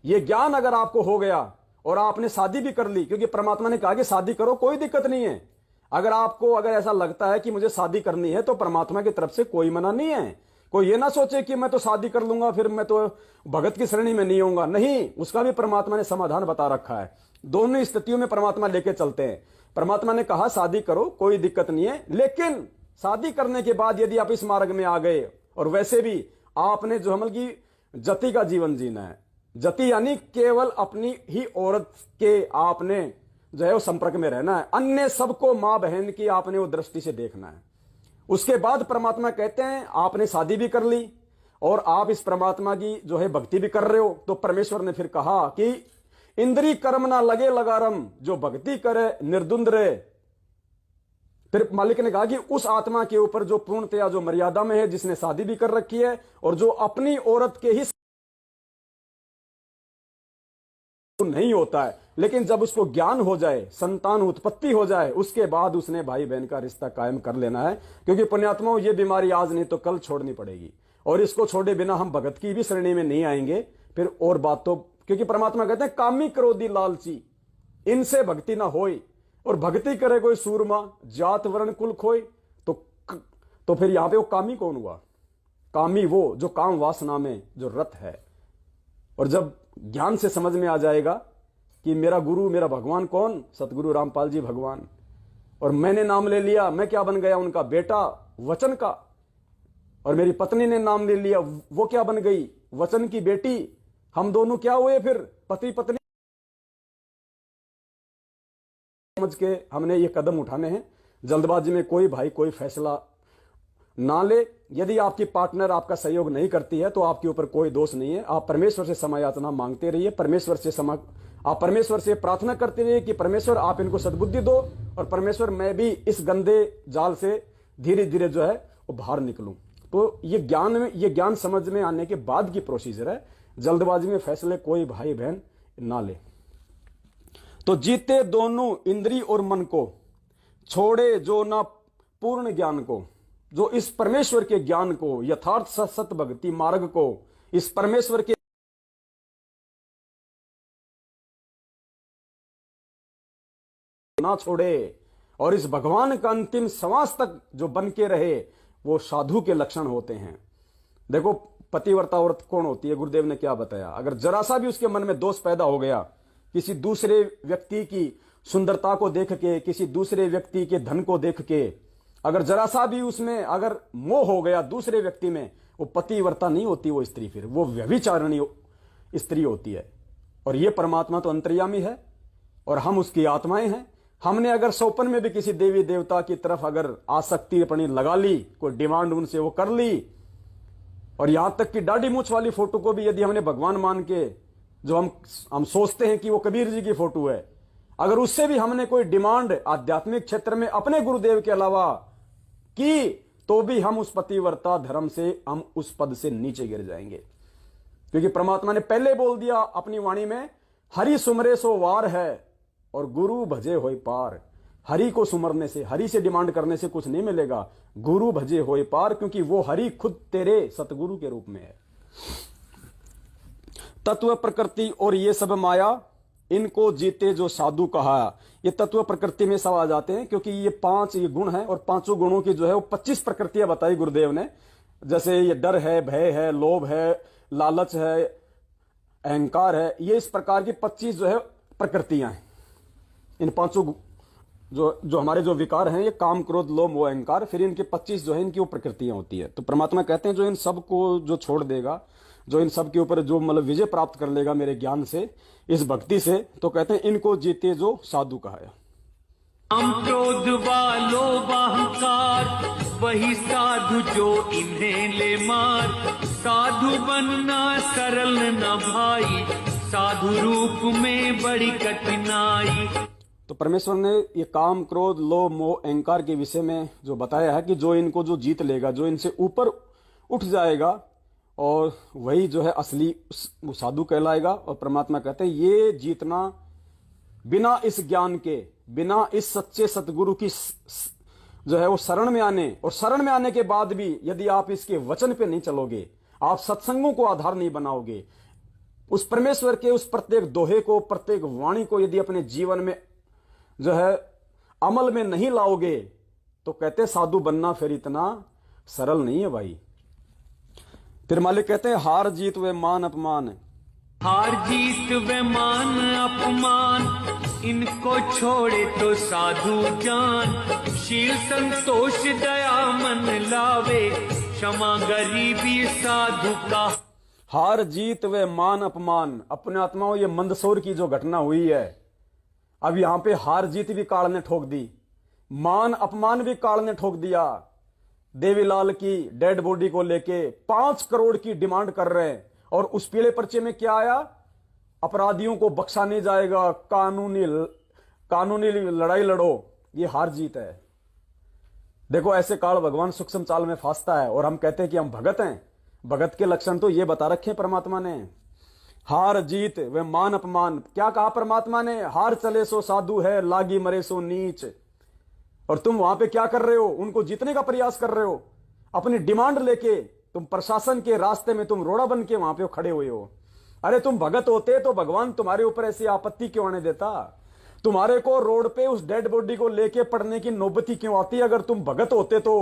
ये ज्ञान। अगर आपको हो गया और आपने शादी भी कर ली, क्योंकि परमात्मा ने कहा कि शादी करो, कोई दिक्कत नहीं है। अगर ऐसा लगता है कि मुझे शादी करनी है, तो परमात्मा की तरफ से कोई मना नहीं है। कोई ये ना सोचे कि मैं तो शादी कर लूंगा फिर मैं तो भगत की श्रेणी में नहीं होऊंगा। नहीं, उसका भी परमात्मा ने समाधान बता रखा है। दोनों स्थितियों में परमात्मा लेके चलते हैं। परमात्मा ने कहा शादी करो, कोई दिक्कत नहीं है, लेकिन शादी करने के बाद यदि आप इस मार्ग में आ गए, और वैसे भी आपने जो हमल की जति का जीवन जीना है। जति यानी केवल अपनी ही औरत के आपने जो है वो संपर्क में रहना है, अन्य सबको मां बहन की आपने वो दृष्टि से देखना है। उसके बाद परमात्मा कहते हैं आपने शादी भी कर ली और आप इस परमात्मा की जो है भक्ति भी कर रहे हो, तो परमेश्वर ने फिर कहा कि इंद्री कर्म ना लगे लगारम, जो भक्ति करे निर्द्वंद रहे। फिर मालिक ने कहा कि उस आत्मा के ऊपर जो पूर्णतया जो मर्यादा में है, जिसने शादी भी कर रखी है और जो अपनी औरत के ही नहीं होता है, लेकिन जब उसको ज्ञान हो जाए, संतान उत्पत्ति हो जाए, उसके बाद उसने भाई बहन का रिश्ता कायम कर लेना है। क्योंकि पुण्यात्माओं, ये बीमारी आज नहीं तो कल छोड़नी पड़ेगी, और इसको छोड़े बिना हम भगत की भी श्रेणी में नहीं आएंगे। फिर और बात तो, क्योंकि परमात्मा कहते हैं कामी क्रोधी लालची, इनसे भक्ति ना होई, और भक्ति करे कोई सूरमा जात वर्ण कुल खोई। तो फिर यहां पे वो कामी कौन हुआ? कामी वो जो काम वासना में जो रत है। और जब ज्ञान से समझ में आ जाएगा कि मेरा गुरु मेरा भगवान कौन, सतगुरु रामपाल जी भगवान, और मैंने नाम ले लिया, मैं क्या बन गया? उनका बेटा वचन का। और मेरी पत्नी ने नाम ले लिया, वो क्या बन गई? वचन की बेटी। हम दोनों क्या हुए फिर? पति पत्नी। समझ के हमने ये कदम उठाने हैं। जल्दबाजी में कोई भाई कोई फैसला ना ले। यदि आपकी पार्टनर आपका सहयोग नहीं करती है तो आपके ऊपर कोई दोष नहीं है। आप परमेश्वर से क्षमा याचना मांगते रहिए, आप परमेश्वर से प्रार्थना करते रहिए कि परमेश्वर आप इनको सद्बुद्धि दो, और परमेश्वर मैं भी इस गंदे जाल से धीरे धीरे जो है वो बाहर निकलूं। तो ये ज्ञान समझ में आने के बाद की प्रोसीजर है। जल्दबाजी में फैसले कोई भाई बहन ना ले। तो जीते दोनों इंद्री और मन को, छोड़े जो ना पूर्ण ज्ञान को, जो इस परमेश्वर के ज्ञान को, यथार्थ सत भक्ति मार्ग को, इस परमेश्वर के ना छोड़े, और इस भगवान का अंतिम श्वास तक जो बन के रहे, वो साधु के लक्षण होते हैं। देखो पतिव्रता औरत कौन होती है? गुरुदेव ने क्या बताया? अगर जरा सा भी उसके मन में दोष पैदा हो गया, किसी दूसरे व्यक्ति की सुंदरता को देख के, किसी दूसरे व्यक्ति के धन को देख के, अगर जरा सा भी उसमें अगर मोह हो गया दूसरे व्यक्ति में, वो पतिव्रता नहीं होती वो स्त्री, फिर वो व्यभिचारिणी स्त्री होती है। और ये परमात्मा तो अंतर्यामी है और हम उसकी आत्माएं हैं। हमने अगर सौपन में भी किसी देवी देवता की तरफ अगर आसक्ति अपनी लगा ली, कोई डिमांड उनसे वो कर ली, और यहां तक कि दाढ़ी मूछ वाली फोटो को भी यदि हमने भगवान मान के, जो हम सोचते हैं कि वो कबीर जी की फोटो है, अगर उससे भी हमने कोई डिमांड आध्यात्मिक क्षेत्र में अपने गुरुदेव के अलावा की, तो भी हम उस पतिव्रता धर्म से, हम उस पद से नीचे गिर जाएंगे। क्योंकि परमात्मा ने पहले बोल दिया अपनी वाणी में, हरि सुमरे सो वार है और गुरु भजे होए पार। हरि को सुमरने से, हरि से डिमांड करने से कुछ नहीं मिलेगा, गुरु भजे होए पार, क्योंकि वो हरि खुद तेरे सतगुरु के रूप में है। तत्व प्रकृति और ये सब माया, इनको जीते जो साधु कहा। ये तत्व प्रकृति में सब आ जाते हैं, क्योंकि ये 5 ये गुण हैं, और 5 गुणों की जो है वो 25 प्रकृतियां बताई गुरुदेव ने। जैसे ये डर है, भय है, लोभ है, लालच है, अहंकार है, ये इस प्रकार की 25 जो है प्रकृतियां हैं। इन 5 जो हमारे जो विकार हैं, ये काम, क्रोध, लोभ, मोह, अहंकार, फिर इनके 25 जो है इनकी वो प्रकृतियां होती है। तो परमात्मा कहते हैं जो इन सब को जो छोड़ देगा, जो इन सब के ऊपर जो मतलब विजय प्राप्त कर लेगा मेरे ज्ञान से, इस भक्ति से, तो कहते हैं इनको जीते जो साधु कहा है। काम क्रोध वालो अहंकार, वही साधु जो इन्हें ले मार। साधु बनना सरल न भाई, साधु रूप में बड़ी कठिनाई। तो परमेश्वर ने ये काम, क्रोध, लोभ, मोह, अहंकार के विषय में जो बताया है कि जो इनको जो जीत लेगा, जो इनसे ऊपर उठ जाएगा, और वही जो है असली साधु कहलाएगा। और परमात्मा कहते हैं ये जीतना बिना इस ज्ञान के, बिना इस सच्चे सतगुरु की जो है वो शरण में आने, और शरण में आने के बाद भी यदि आप इसके वचन पे नहीं चलोगे, आप सत्संगों को आधार नहीं बनाओगे, उस परमेश्वर के उस प्रत्येक दोहे को, प्रत्येक वाणी को यदि अपने जीवन में जो है अमल में नहीं लाओगे, तो कहते साधु बनना फिर इतना सरल नहीं है भाई। फिर मालिक कहते हैं हार जीत व मान अपमान। हार जीत व मान अपमान, इनको छोड़े तो साधु जान। शील संतोष दया मन लावे, क्षमा गरीबी साधु का। हार जीत व मान अपमान, अपने आत्माओं ये मंदसौर की जो घटना हुई है, अब यहां पे हार जीत भी काल ने ठोक दी, मान अपमान भी काल ने ठोक दिया। देवीलाल की डेड बॉडी को लेके 5 करोड़ की डिमांड कर रहे हैं, और उस पीले पर्चे में क्या आया, अपराधियों को बख्शा नहीं जाएगा, कानूनी लड़ाई लड़ो। ये हार जीत है। देखो ऐसे काल भगवान सूक्ष्म चाल में फांसता है, और हम कहते हैं कि हम भगत हैं। भगत के लक्षण तो ये बता रखे परमात्मा ने। हार जीत व मान अपमान, क्या कहा परमात्मा ने, हार चले सो साधु है, लागी मरे सो नीच। और तुम वहां पे क्या कर रहे हो, उनको जीतने का प्रयास कर रहे हो, अपनी डिमांड लेके तुम प्रशासन के रास्ते में तुम रोड़ा बन के वहां पे खड़े हुए हो। अरे तुम भगत होते तो भगवान तुम्हारे ऊपर ऐसी आपत्ति क्यों आने देता, तुम्हारे को रोड पे उस डेड बॉडी को लेके पड़ने की नौबती क्यों आती अगर तुम भगत होते तो।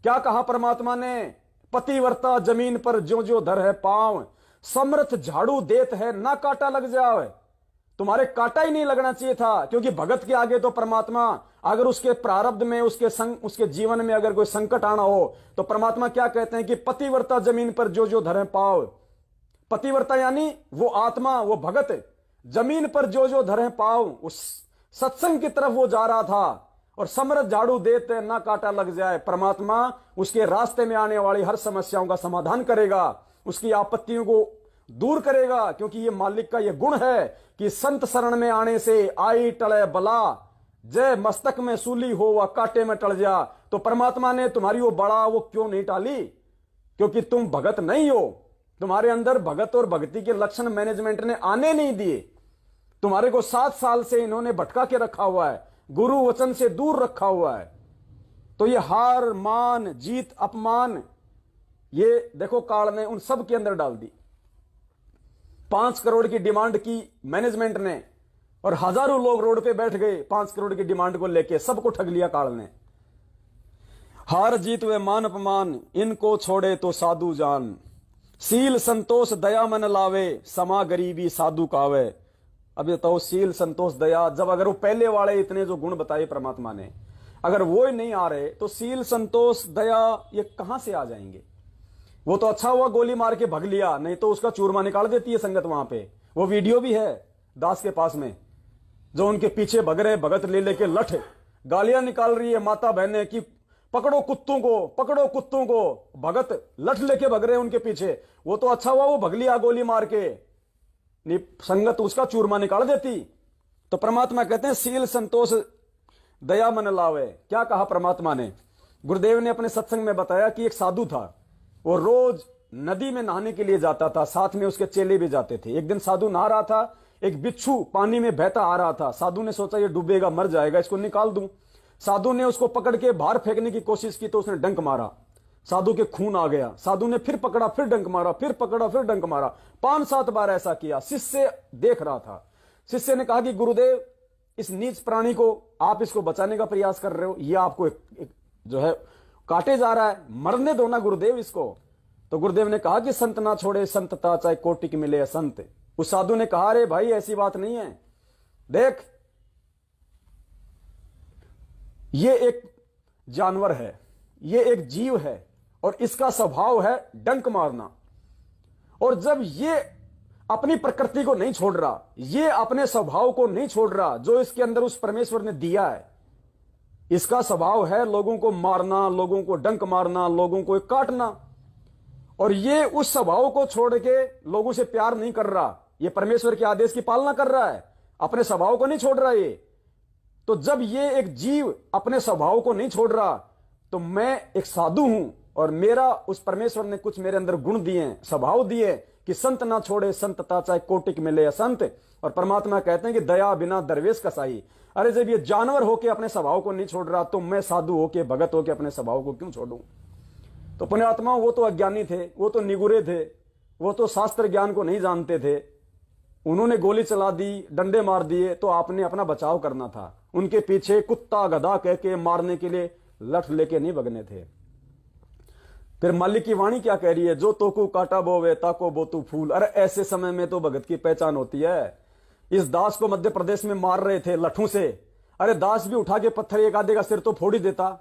क्या कहा परमात्मा ने, पतिव्रता जमीन पर ज्यो ज्यो धर है पांव, समर्थ झाड़ू देत है ना काटा लग जाए। तुम्हारे काटा ही नहीं लगना चाहिए था, क्योंकि भगत के आगे तो परमात्मा, अगर उसके प्रारब्ध में, उसके जीवन में अगर कोई संकट आना हो, तो परमात्मा क्या कहते हैं कि पतिव्रता जमीन पर जो जो धरे पाव। पतिव्रता यानी वो आत्मा, वो भगत जमीन पर जो जो धरे पाव, उस सत्संग की तरफ वो जा रहा था, और समर्थ झाड़ू देते ना काटा लग जाए। परमात्मा उसके रास्ते में आने वाली हर समस्याओं का समाधान करेगा, उसकी आपत्तियों को दूर करेगा, क्योंकि ये मालिक का ये गुण है कि संत शरण में आने से आई टले बला, जय मस्तक में सूली हो व कांटे में टल जा। तो परमात्मा ने तुम्हारी वो बड़ा वो क्यों नहीं टाली, क्योंकि तुम भगत नहीं हो। तुम्हारे अंदर भगत और भक्ति के लक्षण मैनेजमेंट ने आने नहीं दिए। तुम्हारे को 7 साल से इन्होंने भटका के रखा हुआ है, गुरु वचन से दूर रखा हुआ है। तो ये हार, मान, जीत, अपमान, ये देखो काल ने उन सब के अंदर डाल दी। 5 करोड़ की डिमांड की मैनेजमेंट ने, और हजारों लोग रोड पे बैठ गए 5 करोड़ की डिमांड को लेके, सबको ठग लिया काल ने। हार जीत व मान अपमान, इनको छोड़े तो साधु जान। सील संतोष दया मन लावे, समा गरीबी साधु कावे। अब ये तो सील संतोष दया, जब अगर वो पहले वाले इतने जो गुण बताए परमात्मा ने, अगर वो ही नहीं आ रहे, तो सील संतोष दया ये कहां से आ जाएंगे। वो तो अच्छा हुआ गोली मार के भग लिया, नहीं तो उसका चूरमा निकाल देती है संगत वहां पे। वो वीडियो भी है दास के पास में, जो उनके पीछे भग रहे भगत ले लेके लठ गालियां निकाल रही है माता बहने की, पकड़ो कुत्तों को, पकड़ो कुत्तों को। भगत लठ लेके भग रहे हैं उनके पीछे। वो तो अच्छा हुआ वो भग लिया गोली मार के, संगत उसका चूरमा निकाल देती। तो परमात्मा कहते हैं सील संतोष दया मन लावे। क्या कहा परमात्मा ने, गुरुदेव ने अपने सत्संग में बताया कि एक साधु था, वो रोज नदी में नहाने के लिए जाता था, साथ में उसके चेले भी जाते थे। एक दिन साधु नहा रहा था, एक बिच्छू पानी में बहता आ रहा था। साधु ने सोचा ये डूबेगा, मर जाएगा, इसको निकाल दूं। साधु ने उसको पकड़ के बाहर फेंकने की कोशिश की तो उसने डंक मारा, साधु के खून आ गया। साधु ने फिर पकड़ा, फिर डंक मारा, फिर पकड़ा, फिर डंक मारा। 5-7 बार ऐसा किया। शिष्य देख रहा था। शिष्य ने कहा कि गुरुदेव, इस नीच प्राणी को आप इसको बचाने का प्रयास कर रहे हो, ये आपको एक जो है काटे जा रहा है, मरने दो ना गुरुदेव इसको। तो गुरुदेव ने कहा कि संत ना छोड़े संतता, चाहे कोटि की मिले संत। उस साधु ने कहा, अरे भाई ऐसी बात नहीं है, देख ये एक जानवर है, ये एक जीव है और इसका स्वभाव है डंक मारना। और जब ये अपनी प्रकृति को नहीं छोड़ रहा, ये अपने स्वभाव को नहीं छोड़ रहा जो इसके अंदर उस परमेश्वर ने दिया है, इसका स्वभाव है लोगों को मारना, लोगों को डंक मारना, लोगों को काटना। और ये उस स्वभाव को छोड़ के लोगों से प्यार नहीं कर रहा, ये परमेश्वर के आदेश की पालना कर रहा है, अपने स्वभाव को नहीं छोड़ रहा ये। तो जब ये एक जीव अपने स्वभाव को नहीं छोड़ रहा, तो मैं एक साधु हूं और मेरा उस परमेश्वर ने कुछ मेरे अंदर गुण दिए, स्वभाव दिए कि संत ना छोड़े संतता, चाहे कोटिक मिले संत। और परमात्मा कहते हैं कि दया बिना दरवेश कसाई। अरे जब ये जानवर होके अपने स्वभाव को नहीं छोड़ रहा, तो मैं साधु होके, भगत होके अपने स्वभाव को क्यों छोड़ूं। तो पुण्यात्मा, वो तो अज्ञानी थे, वो तो निगुरे थे, वो तो शास्त्र ज्ञान को नहीं जानते थे। उन्होंने गोली चला दी, डंडे मार दिए, तो आपने अपना बचाव करना था। उनके पीछे कुत्ता गधा कह के मारने के लिए लठ लेके नहीं भगने थे। फिर मालिक की वाणी क्या कह रही है, जो तोकू काटा बोवे ताको बोतू फूल। अरे ऐसे समय में तो भगत की पहचान होती है। इस दास को मध्य प्रदेश में मार रहे थे लठों से, अरे दास भी उठा के पत्थर एक आधे का सिर तो फोड़ ही देता।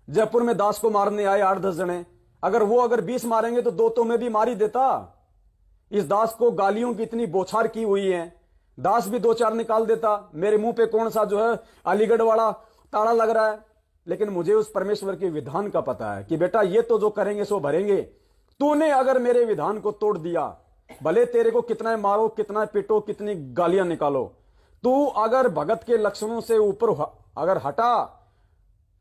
जयपुर में दास को मारने आए 8-10 जने, अगर 20 मारेंगे तो 2 तो में भी मार ही देता। इस दास को गालियों की इतनी बौछार की हुई है, दास भी 2-4 निकाल देता। मेरे मुंह पे कौन सा जो है अलीगढ़ वाला ताला लग रहा है, लेकिन मुझे उस परमेश्वर के विधान का पता है कि बेटा ये तो जो करेंगे सो भरेंगे। तूने अगर मेरे विधान को तोड़ दिया, भले तेरे को कितना मारो, कितना पिटो, कितनी गालियां निकालो, तू अगर भगत के लक्षणों से ऊपर अगर हटा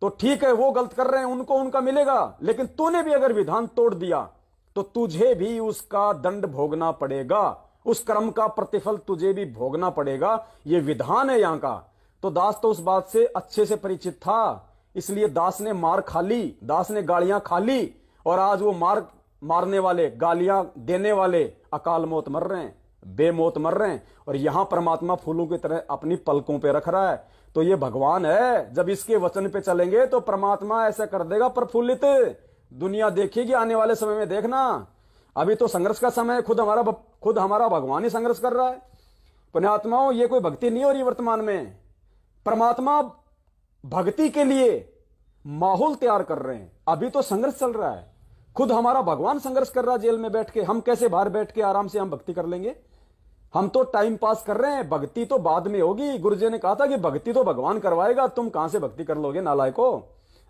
तो ठीक है, वो गलत कर रहे हैं, उनको उनका मिलेगा। लेकिन तूने भी अगर विधान तोड़ दिया तो तुझे भी उसका दंड भोगना पड़ेगा, उस कर्म का प्रतिफल तुझे भी भोगना पड़ेगा। ये विधान है यहां का। तो दास तो उस बात से अच्छे से परिचित था, इसलिए दास ने मार खा ली, दास ने गालियां खा ली। और आज वो मारने वाले, गालियां देने वाले अकाल मौत मर रहे हैं, बेमौत मर रहे हैं। और यहां परमात्मा फूलों की तरह अपनी पलकों पे रख रहा है। तो ये भगवान है, जब इसके वचन पे चलेंगे तो परमात्मा ऐसा कर देगा प्रफुल्लित। दुनिया देखेगी आने वाले समय में। देखना, अभी तो संघर्ष का समय है, खुद हमारा भगवान ही संघर्ष कर रहा है। पुण्यात्माओं, ये कोई भक्ति नहीं हो रही वर्तमान में। परमात्मा भक्ति के लिए माहौल तैयार कर रहे हैं। अभी तो संघर्ष चल रहा है, खुद हमारा भगवान संघर्ष कर रहा है जेल में बैठ के। हम कैसे बाहर बैठ के आराम से हम भक्ति कर लेंगे? हम तो टाइम पास कर रहे हैं, भक्ति तो बाद में होगी। गुरुजी ने कहा था कि भक्ति तो भगवान करवाएगा, तुम कहां से भक्ति कर लोगे नालायको?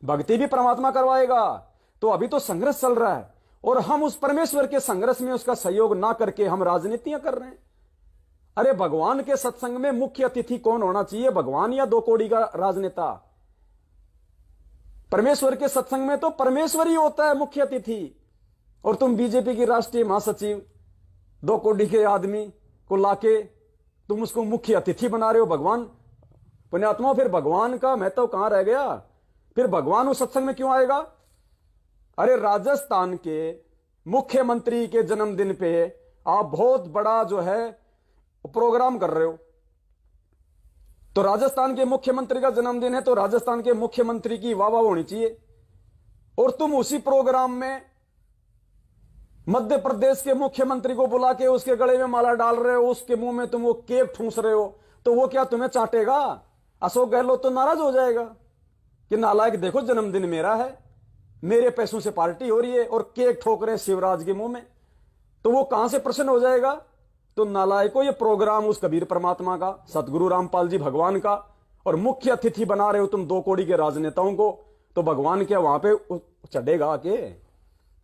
भक्ति भी परमात्मा करवाएगा। तो अभी तो संघर्ष चल रहा है और हम उस परमेश्वर के संघर्ष में उसका सहयोग ना करके हम राजनीतियां कर रहे हैं। अरे भगवान के सत्संग में मुख्य अतिथि कौन होना चाहिए, भगवान या 2 कौड़ी का राजनेता? परमेश्वर के सत्संग में तो परमेश्वर ही होता है मुख्य अतिथि। और तुम बीजेपी की राष्ट्रीय महासचिव 2 कौड़ी के आदमी को लाके तुम उसको मुख्य अतिथि बना रहे हो। भगवान, पुण्यात्मा, फिर भगवान का महत्व कहां रह गया? फिर भगवान उस सत्संग में क्यों आएगा? अरे राजस्थान के मुख्यमंत्री के जन्मदिन पे आप बहुत बड़ा जो है प्रोग्राम कर रहे हो। तो राजस्थान के मुख्यमंत्री का जन्मदिन है तो राजस्थान के मुख्यमंत्री की वाह वाह होनी चाहिए। और तुम उसी प्रोग्राम में मध्य प्रदेश के मुख्यमंत्री को बुला के उसके गले में माला डाल रहे हो, उसके मुंह में तुम वो केक ठूंस रहे हो, तो वो क्या तुम्हें चाटेगा? अशोक गहलोत तो नाराज हो जाएगा कि नालायक, देखो जन्मदिन मेरा है, मेरे पैसों से पार्टी हो रही है और केक ठोक रहे शिवराज के मुंह में। तो वो कहां से प्रसन्न हो जाएगा? तो नालायको, ये प्रोग्राम उस कबीर परमात्मा का, सतगुरु रामपाल जी भगवान का, और मुख्य अतिथि बना रहे हो तुम 2 कौड़ी के राजनेताओं को। तो भगवान क्या वहां पे चढ़ेगा आके?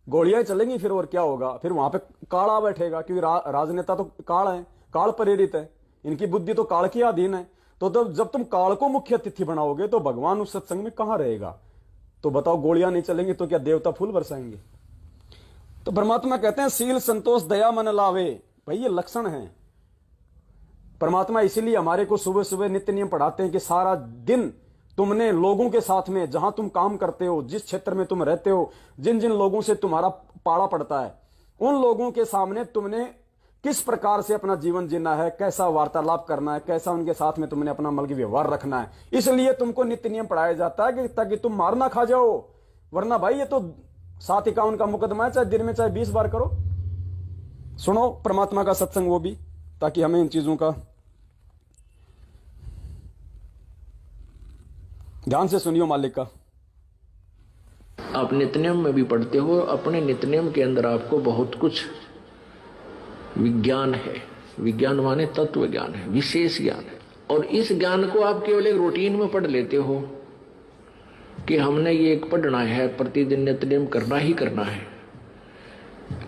गोलियां चलेंगी फिर, और क्या होगा? फिर वहां पे काला बैठेगा, क्योंकि राजनेता तो काल है, काल प्रेरित है, इनकी बुद्धि तो काल के अधीन है। तो जब तुम काल को मुख्य अतिथि बनाओगे तो भगवान उस सत्संग में कहां रहेगा? तो बताओ गोलियां नहीं चलेंगी तो क्या देवता फूल बरसाएंगे? तो परमात्मा कहते हैं सील संतोष दया मन लावे। भाई ये लक्षण है। परमात्मा इसीलिए हमारे को सुबह सुबह नित्य नियम पढ़ाते हैं कि सारा दिन तुमने लोगों के साथ में, जहां तुम काम करते हो, जिस क्षेत्र में तुम रहते हो, जिन जिन लोगों से तुम्हारा पाड़ा पड़ता है, उन लोगों के सामने तुमने किस प्रकार से अपना जीवन जीना है, कैसा वार्तालाप करना है, कैसा उनके साथ में तुमने अपना मल की व्यवहार रखना है। इसलिए तुमको नित्य नियम पढ़ाया जाता है कि ताकि तुम मार ना खा जाओ। वरना भाई ये तो 751 का मुकदमा है, चाहे दिन में चाहे 20 बार करो। सुनो परमात्मा का सत्संग, वो भी, ताकि हमें इन चीजों का ध्यान से सुनियो मालिक का। आप नित्यनियम में भी पढ़ते हो, अपने नित्यनियम के अंदर आपको बहुत कुछ विज्ञान है। विज्ञान माने तत्व ज्ञान है, विशेष ज्ञान है। और इस ज्ञान को आप केवल एक रूटीन में पढ़ लेते हो कि हमने ये एक पढ़ना है, प्रतिदिन नित्यनियम करना ही करना है।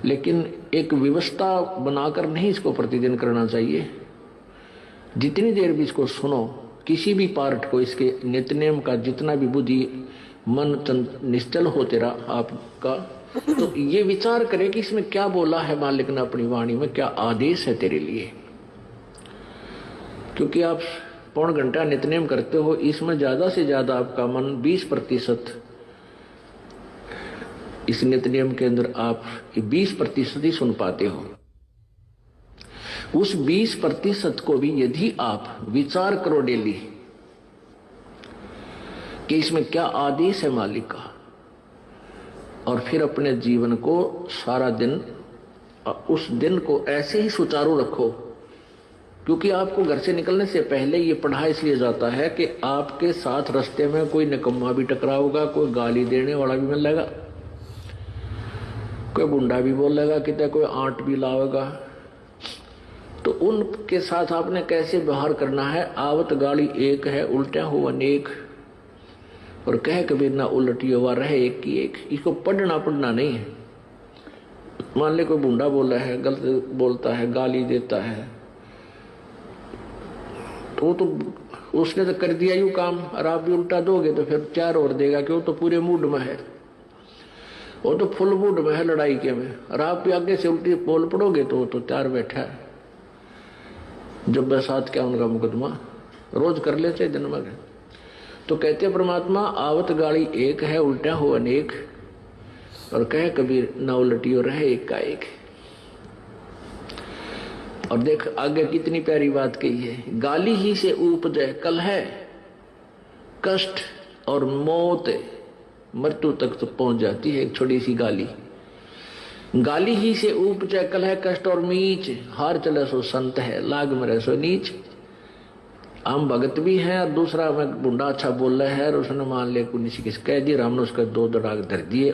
लेकिन एक व्यवस्था बनाकर नहीं इसको प्रतिदिन करना चाहिए। जितनी देर भी इसको सुनो, किसी भी पार्ट को, इसके नित्यनियम का जितना भी बुद्धि मन निश्चल हो तेरा आपका, तो ये विचार करे कि इसमें क्या बोला है मालिक ने अपनी वाणी में, क्या आदेश है तेरे लिए। क्योंकि आप पौन घंटा नित्यनेम करते हो, इसमें ज्यादा से ज्यादा आपका मन 20% इस नित्यनेम के अंदर आप 20% ही सुन पाते हो। उस 20% को भी यदि आप विचार करो डेली कि इसमें क्या आदेश है मालिक का, और फिर अपने जीवन को सारा दिन, उस दिन को ऐसे ही सुचारू रखो। क्योंकि आपको घर से निकलने से पहले ये पढ़ा इसलिए जाता है कि आपके साथ रास्ते में कोई निकम्मा भी टकराओगा, कोई गाली देने वाला भी मिलेगा, कोई गुंडा भी बोलेगा, कितना कोई आंट भी लावेगा। तो उनके साथ आपने कैसे व्यवहार करना है। आवत गाड़ी एक है, उल्टा हो अनेक, और कह कबीर ना उलटी हुआ रहे एक की एक। इसको पढ़ना नहीं है। मान ले कोई बूंदा बोला है, गलत बोलता है, गाली देता है, तो उसने तो कर दिया यूं काम, और आप भी उल्टा दोगे तो फिर 4 और देगा, क्यों? तो पूरे मूड में है, वो तो फुल मूड में है लड़ाई के में, और आप भी आगे से उल्टी बोल पड़ोगे तो 4 बैठा है। जब बरसात क्या उनका मुकदमा रोज कर लेते दिन में। तो कहते परमात्मा आवत गाड़ी एक है, उल्टा हो अनेक, और कहे कबीर ना उलटियो रहे एक का एक। और देख आगे कितनी प्यारी बात कही है। गाली ही से उपजे कलह, कष्ट और मौत, मृत्यु तक तो पहुंच जाती है एक छोटी सी गाली। गाली ही से उपजे कलह, कष्ट और मीच, हार चले सो संत है, लाग मरे सो नीच। हम भगत भी हैं, और दूसरा में बुंडा अच्छा बोल रहा है, और उसने मान ले किसी किस कह दिया, हमने उसका 2 दराग धर दिए,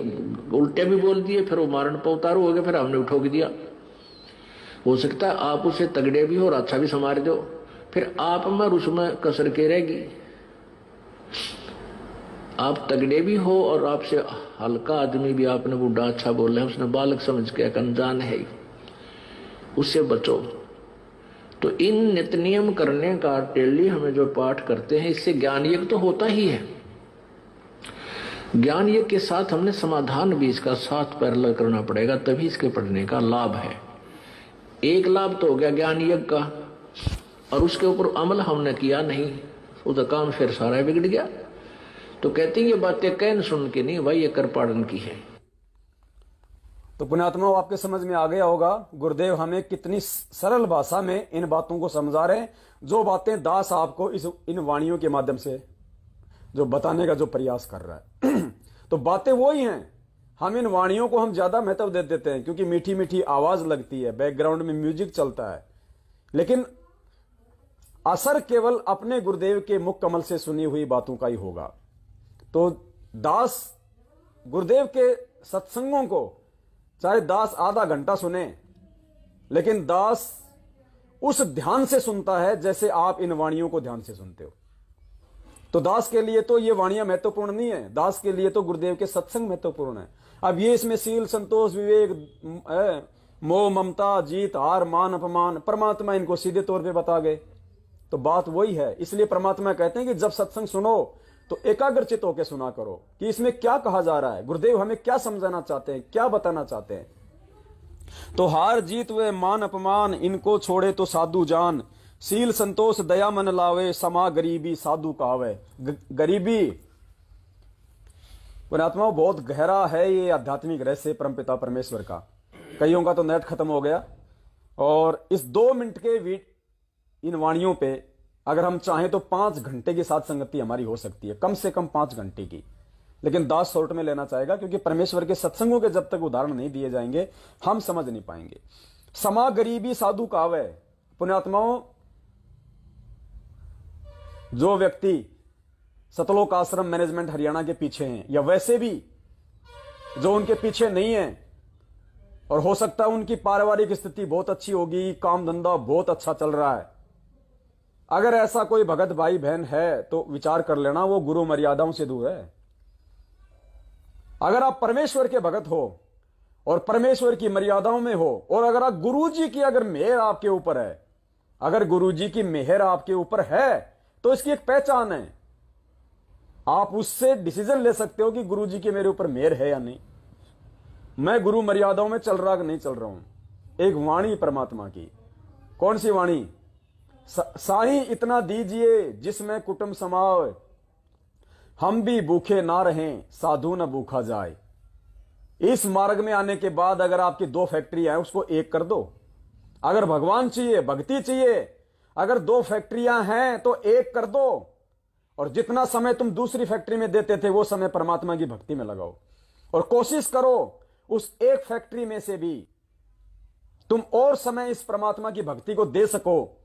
उल्टे भी बोल दिए, फिर वो मारण पर उतारू हो गए, फिर हमने उठोक दिया। हो सकता है आप उसे तगड़े भी हो और अच्छा भी संवार दो, फिर आप में और उसमें कसर के रहेगी। आप तगड़े भी हो और आपसे हल्का आदमी भी आपने बुढ़ा अच्छा बोला है, उसने बालक समझ के अनजान है, उससे बचो। तो इन नित्य नियम करने का डेली हमें जो पाठ करते हैं, इससे ज्ञान यज्ञ तो होता ही है। ज्ञान यज्ञ के साथ हमने समाधान भी इसका साथ पैरेलल करना पड़ेगा, तभी इसके पढ़ने का लाभ है। एक लाभ तो हो गया ज्ञान यज्ञ का, और उसके ऊपर अमल हमने किया नहीं, उसका काम फिर सारा बिगड़ गया। तो कहते हैं ये बातें कहन सुन के नहीं भाई, ये कर पाड़न की है। तो पुण्यात्माओं, आपके समझ में आ गया होगा गुरुदेव हमें कितनी सरल भाषा में इन बातों को समझा रहे हैं, जो बातें दास आपको इन वाणियों के माध्यम से जो बताने का जो प्रयास कर रहा है। तो बातें वो ही हैं। हम इन वाणियों को हम ज्यादा महत्व दे देते हैं क्योंकि मीठी मीठी आवाज लगती है, बैकग्राउंड में म्यूजिक चलता है, लेकिन असर केवल अपने गुरुदेव के मुख कमल से सुनी हुई बातों का ही होगा। तो दास गुरुदेव के सत्संगों को चाहे दास आधा घंटा सुने, लेकिन दास उस ध्यान से सुनता है जैसे आप इन वाणियों को ध्यान से सुनते हो। तो दास के लिए तो ये वाणियां महत्वपूर्ण नहीं है, दास के लिए तो गुरुदेव के सत्संग महत्वपूर्ण है। अब ये इसमें सील, संतोष, विवेक, मोह, ममता, जीत, हार, मान, अपमान, परमात्मा इनको सीधे तौर पे बता गए। तो बात वही है। इसलिए परमात्मा कहते हैं कि जब सत्संग सुनो तो एकाग्रचित होकर सुना करो कि इसमें क्या कहा जा रहा है, गुरुदेव हमें क्या समझाना चाहते हैं, क्या बताना चाहते हैं। तो हार जीत वे मान अपमान, इनको छोड़े तो साधु जान, सील संतोष दया मन लावे, समा गरीबी साधु कहावे। गरीबी पुण्यात्माओं बहुत गहरा है ये आध्यात्मिक रहस्य परमपिता परमेश्वर का। कईयों का तो नेट खत्म हो गया, और इस 2 मिनट के इन वाणियों पे अगर हम चाहें तो 5 घंटे की साथ संगति हमारी हो सकती है, कम से कम 5 घंटे की। लेकिन दास शॉर्ट में लेना चाहेगा, क्योंकि परमेश्वर के सत्संगों के जब तक उदाहरण नहीं दिए जाएंगे हम समझ नहीं पाएंगे। समा गरीबी साधु कावे। पुण्यात्माओं, जो व्यक्ति सतलोक आश्रम मैनेजमेंट हरियाणा के पीछे हैं, या वैसे भी जो उनके पीछे नहीं है, और हो सकता है उनकी पारिवारिक स्थिति बहुत अच्छी होगी, काम धंधा बहुत अच्छा चल रहा है, अगर ऐसा कोई भगत भाई बहन है तो विचार कर लेना वो गुरु मर्यादाओं से दूर है। अगर आप परमेश्वर के भगत हो और परमेश्वर की मर्यादाओं में हो, और अगर आप गुरु जी की अगर मेहर आपके ऊपर है, अगर गुरु जी की मेहर आपके ऊपर है, तो इसकी एक पहचान है। आप उससे डिसीजन ले सकते हो कि गुरु जी की मेरे ऊपर मेहर है या नहीं, मैं गुरु मर्यादाओं में चल रहा कि नहीं चल रहा हूं। एक वाणी परमात्मा की, कौन सी वाणी? साई इतना दीजिए जिसमें कुटुंब समाए, हम भी भूखे ना रहें साधु न भूखा जाए। इस मार्ग में आने के बाद अगर आपकी 2 फैक्ट्रियां हैं उसको 1 कर दो। अगर भगवान चाहिए, भक्ति चाहिए, अगर 2 फैक्ट्रियां हैं तो 1 कर दो, और जितना समय तुम दूसरी फैक्ट्री में देते थे वो समय परमात्मा की भक्ति में लगाओ, और कोशिश करो उस 1 फैक्ट्री में से भी तुम और समय इस परमात्मा की भक्ति को दे सको,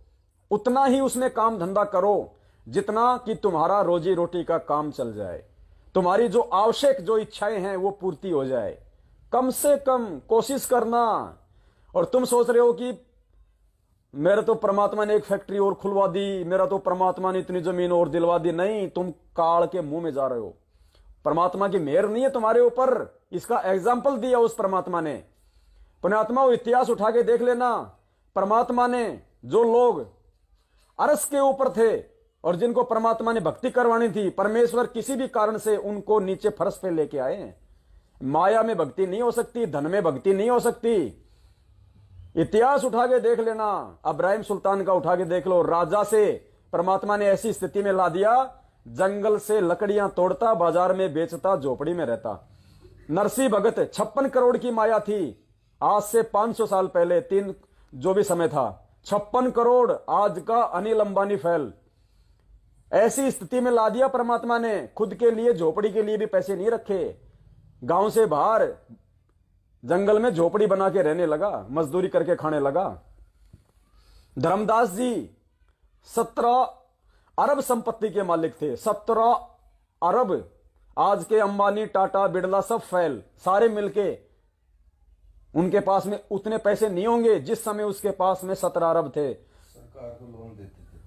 उतना ही उसमें काम धंधा करो जितना कि तुम्हारा रोजी रोटी का काम चल जाए, तुम्हारी जो आवश्यक जो इच्छाएं हैं वो पूर्ति हो जाए। कम से कम कोशिश करना। और तुम सोच रहे हो कि मेरे तो परमात्मा ने 1 फैक्ट्री और खुलवा दी, मेरा तो परमात्मा ने इतनी जमीन और दिलवा दी। नहीं, तुम काल के मुंह में जा रहे हो। परमात्मा की मेहर नहीं है तुम्हारे ऊपर, इसका एग्जाम्पल दिया उस परमात्मा ने। पुण्यात्मा, इतिहास उठा के देख लेना, परमात्मा ने जो लोग अरस के ऊपर थे और जिनको परमात्मा ने भक्ति करवानी थी, परमेश्वर किसी भी कारण से उनको नीचे फर्श पे लेके आए हैं। माया में भक्ति नहीं हो सकती, धन में भक्ति नहीं हो सकती। इतिहास उठा के देख लेना, इब्राहिम सुल्तान का उठा के देख लो। राजा से परमात्मा ने ऐसी स्थिति में ला दिया, जंगल से लकड़ियां तोड़ता, बाजार में बेचता, झोपड़ी में रहता। नरसिंह भगत 56 करोड़ की माया थी, आज से 500 साल पहले, 3 जो भी समय था, 56 करोड़ आज का अनिल अंबानी फैल। ऐसी स्थिति में ला दिया परमात्मा ने। खुद के लिए झोपड़ी के लिए भी पैसे नहीं रखे, गांव से बाहर जंगल में झोपड़ी बना के रहने लगा, मजदूरी करके खाने लगा। धर्मदास जी 17 अरब संपत्ति के मालिक थे, 17 अरब। आज के अंबानी, टाटा, बिड़ला सब फैल, सारे मिलके उनके पास में उतने पैसे नहीं होंगे जिस समय उसके पास में 17 अरब थे। सरकार को लोन देते थे।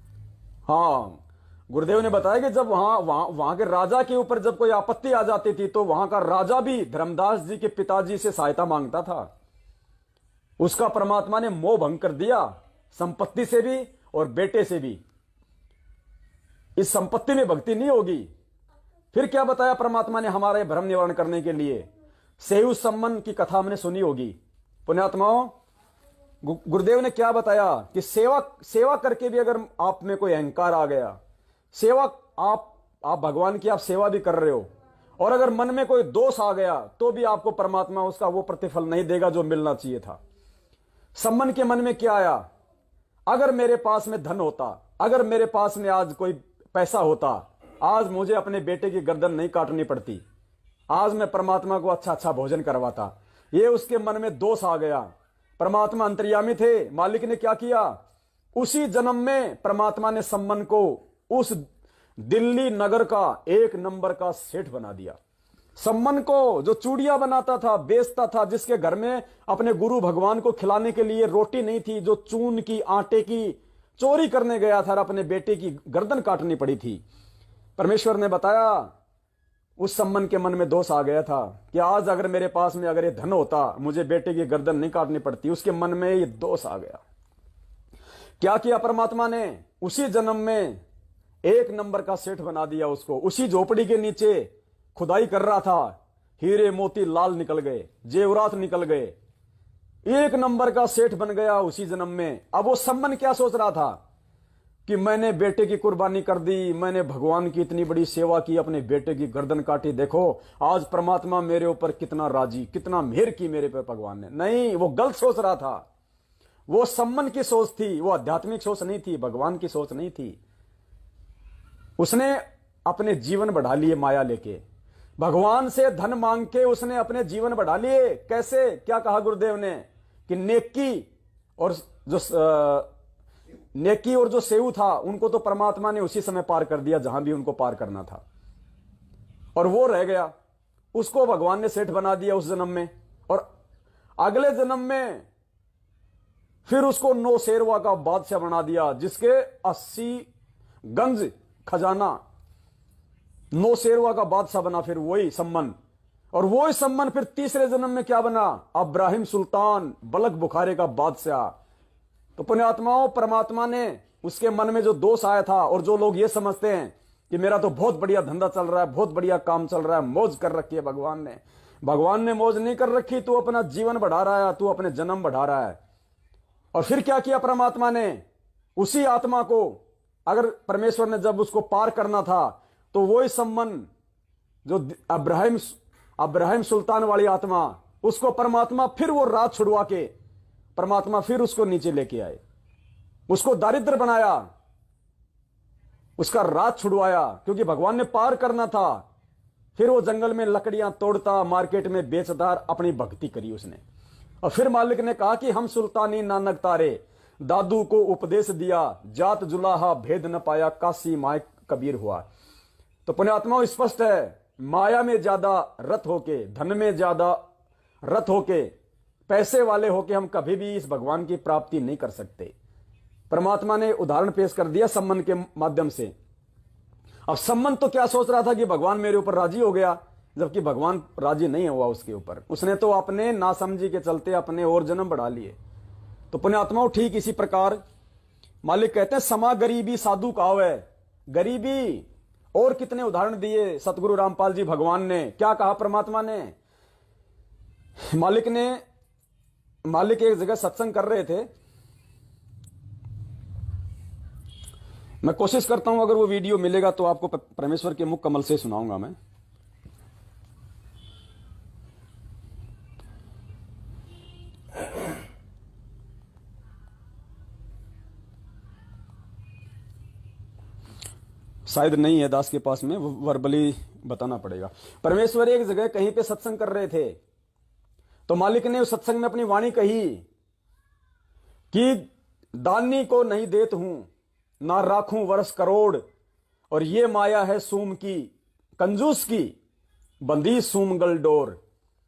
हाँ, गुरुदेव ने बताया कि जब वहां के राजा के ऊपर जब कोई आपत्ति आ जाती थी तो वहां का राजा भी धर्मदास जी के पिताजी से सहायता मांगता था। उसका परमात्मा ने मोह भंग कर दिया, संपत्ति से भी और बेटे से भी। इस संपत्ति में भक्ति नहीं होगी। फिर क्या बताया परमात्मा ने हमारे भ्रम निवारण करने के लिए? सेहु सम्मन की कथा हमने सुनी होगी। पुण्यात्माओं, गुरुदेव ने क्या बताया कि सेवा करके भी अगर आप में कोई अहंकार आ गया, सेवा आप भगवान की आप सेवा भी कर रहे हो, और अगर मन में कोई दोष आ गया तो भी आपको परमात्मा उसका वो प्रतिफल नहीं देगा जो मिलना चाहिए था। सम्मन के मन में क्या आया? अगर मेरे पास में धन होता, अगर मेरे पास में आज कोई पैसा होता, आज मुझे अपने बेटे की गर्दन नहीं काटनी पड़ती, आज मैं परमात्मा को अच्छा अच्छा भोजन करवाता। ये उसके मन में दोष आ गया। परमात्मा अंतर्यामी थे, मालिक ने क्या किया? उसी जन्म में परमात्मा ने सम्मन को उस दिल्ली नगर का 1 नंबर का सेठ बना दिया। सम्मन को जो चूड़ियां बनाता था, बेचता था, जिसके घर में अपने गुरु भगवान को खिलाने के लिए रोटी नहीं थी, जो चून की, आटे की चोरी करने गया था और अपने बेटे की गर्दन काटनी पड़ी थी। परमेश्वर ने बताया उस सम्मन के मन में दोष आ गया था कि आज अगर मेरे पास में अगर ये धन होता, मुझे बेटे की गर्दन नहीं काटनी पड़ती। उसके मन में ये दोष आ गया। क्या किया परमात्मा ने? उसी जन्म में एक नंबर का सेठ बना दिया उसको। उसी झोपड़ी के नीचे खुदाई कर रहा था, हीरे मोती लाल निकल गए, जेवरात निकल गए, एक नंबर का सेठ बन गया उसी जन्म में। अब वो सम्मन क्या सोच रहा था कि मैंने बेटे की कुर्बानी कर दी, मैंने भगवान की इतनी बड़ी सेवा की, अपने बेटे की गर्दन काटी, देखो आज परमात्मा मेरे ऊपर कितना राजी, कितना मेहर की मेरे पे भगवान ने। नहीं, वो गलत सोच रहा था। वो सम्मन की सोच थी, वो आध्यात्मिक सोच नहीं थी, भगवान की सोच नहीं थी। उसने अपने जीवन बढ़ा लिए माया लेके, भगवान से धन मांग के उसने अपने जीवन बढ़ा लिए। कैसे? क्या कहा गुरुदेव ने कि नेकी और जो सेऊ था उनको तो परमात्मा ने उसी समय पार कर दिया जहां भी उनको पार करना था, और वो रह गया। उसको भगवान ने सेठ बना दिया उस जन्म में, और अगले जन्म में फिर उसको नौशेरवा का बादशाह बना दिया, जिसके 80 गंज खजाना। नौशेरवा का बादशाह बना फिर वही सम्मन, और वही सम्मन फिर तीसरे जन्म में क्या बना? अब्राहिम सुल्तान, बलक बुखारे का बादशाह। तो पुण्यात्माओं, परमात्मा ने उसके मन में जो दोष आया था, और जो लोग ये समझते हैं कि मेरा तो बहुत बढ़िया धंधा चल रहा है, बहुत बढ़िया काम चल रहा है, मौज कर रखी है भगवान ने मौज नहीं कर रखी। तू अपना जीवन बढ़ा रहा है, तू अपने जन्म बढ़ा रहा है। और फिर क्या किया परमात्मा ने? उसी आत्मा को, अगर परमेश्वर ने जब उसको पार करना था, तो वही सम्मन जो अब्राहिम सुल्तान वाली आत्मा, उसको परमात्मा फिर वो रात छुड़वा के परमात्मा फिर उसको नीचे लेके आए, उसको दारिद्र बनाया, उसका रात छुड़वाया, क्योंकि भगवान ने पार करना था। फिर वो जंगल में लकड़ियां तोड़ता, मार्केट में बेचता, अपनी भक्ति करी उसने। और फिर मालिक ने कहा कि हम सुल्तानी नानक तारे, दादू को उपदेश दिया, जात जुलाहा भेद न पाया, काशी माय कबीर हुआ। तो पुण्यात्माओं, स्पष्ट है, माया में ज्यादा रत होके, धन में ज्यादा रत होके, पैसे वाले होके हम कभी भी इस भगवान की प्राप्ति नहीं कर सकते। परमात्मा ने उदाहरण पेश कर दिया सम्मन के माध्यम से। अब सम्मन तो क्या सोच रहा था कि भगवान मेरे ऊपर राजी हो गया, जबकि भगवान राजी नहीं हुआ उसके ऊपर। उसने तो अपने नासमझी के चलते अपने और जन्म बढ़ा लिए। तो पुण्यात्माओं, ठीक इसी प्रकार मालिक कहते हैं, समा गरीबी साधु कावे। गरीबी और कितने उदाहरण दिए सतगुरु रामपाल जी भगवान ने। क्या कहा परमात्मा ने? मालिक एक जगह सत्संग कर रहे थे। मैं कोशिश करता हूं, अगर वो वीडियो मिलेगा तो आपको परमेश्वर के मुख कमल से सुनाऊंगा मैं। शायद नहीं है दास के पास में, वर्बली बताना पड़ेगा। परमेश्वर एक जगह कहीं पे सत्संग कर रहे थे, तो मालिक ने उस सत्संग में अपनी वाणी कही कि दानी को नहीं देत हूं, ना राखूं वर्ष करोड़, और ये माया है सूम की, कंजूस की, बंदी सूमगल डोर।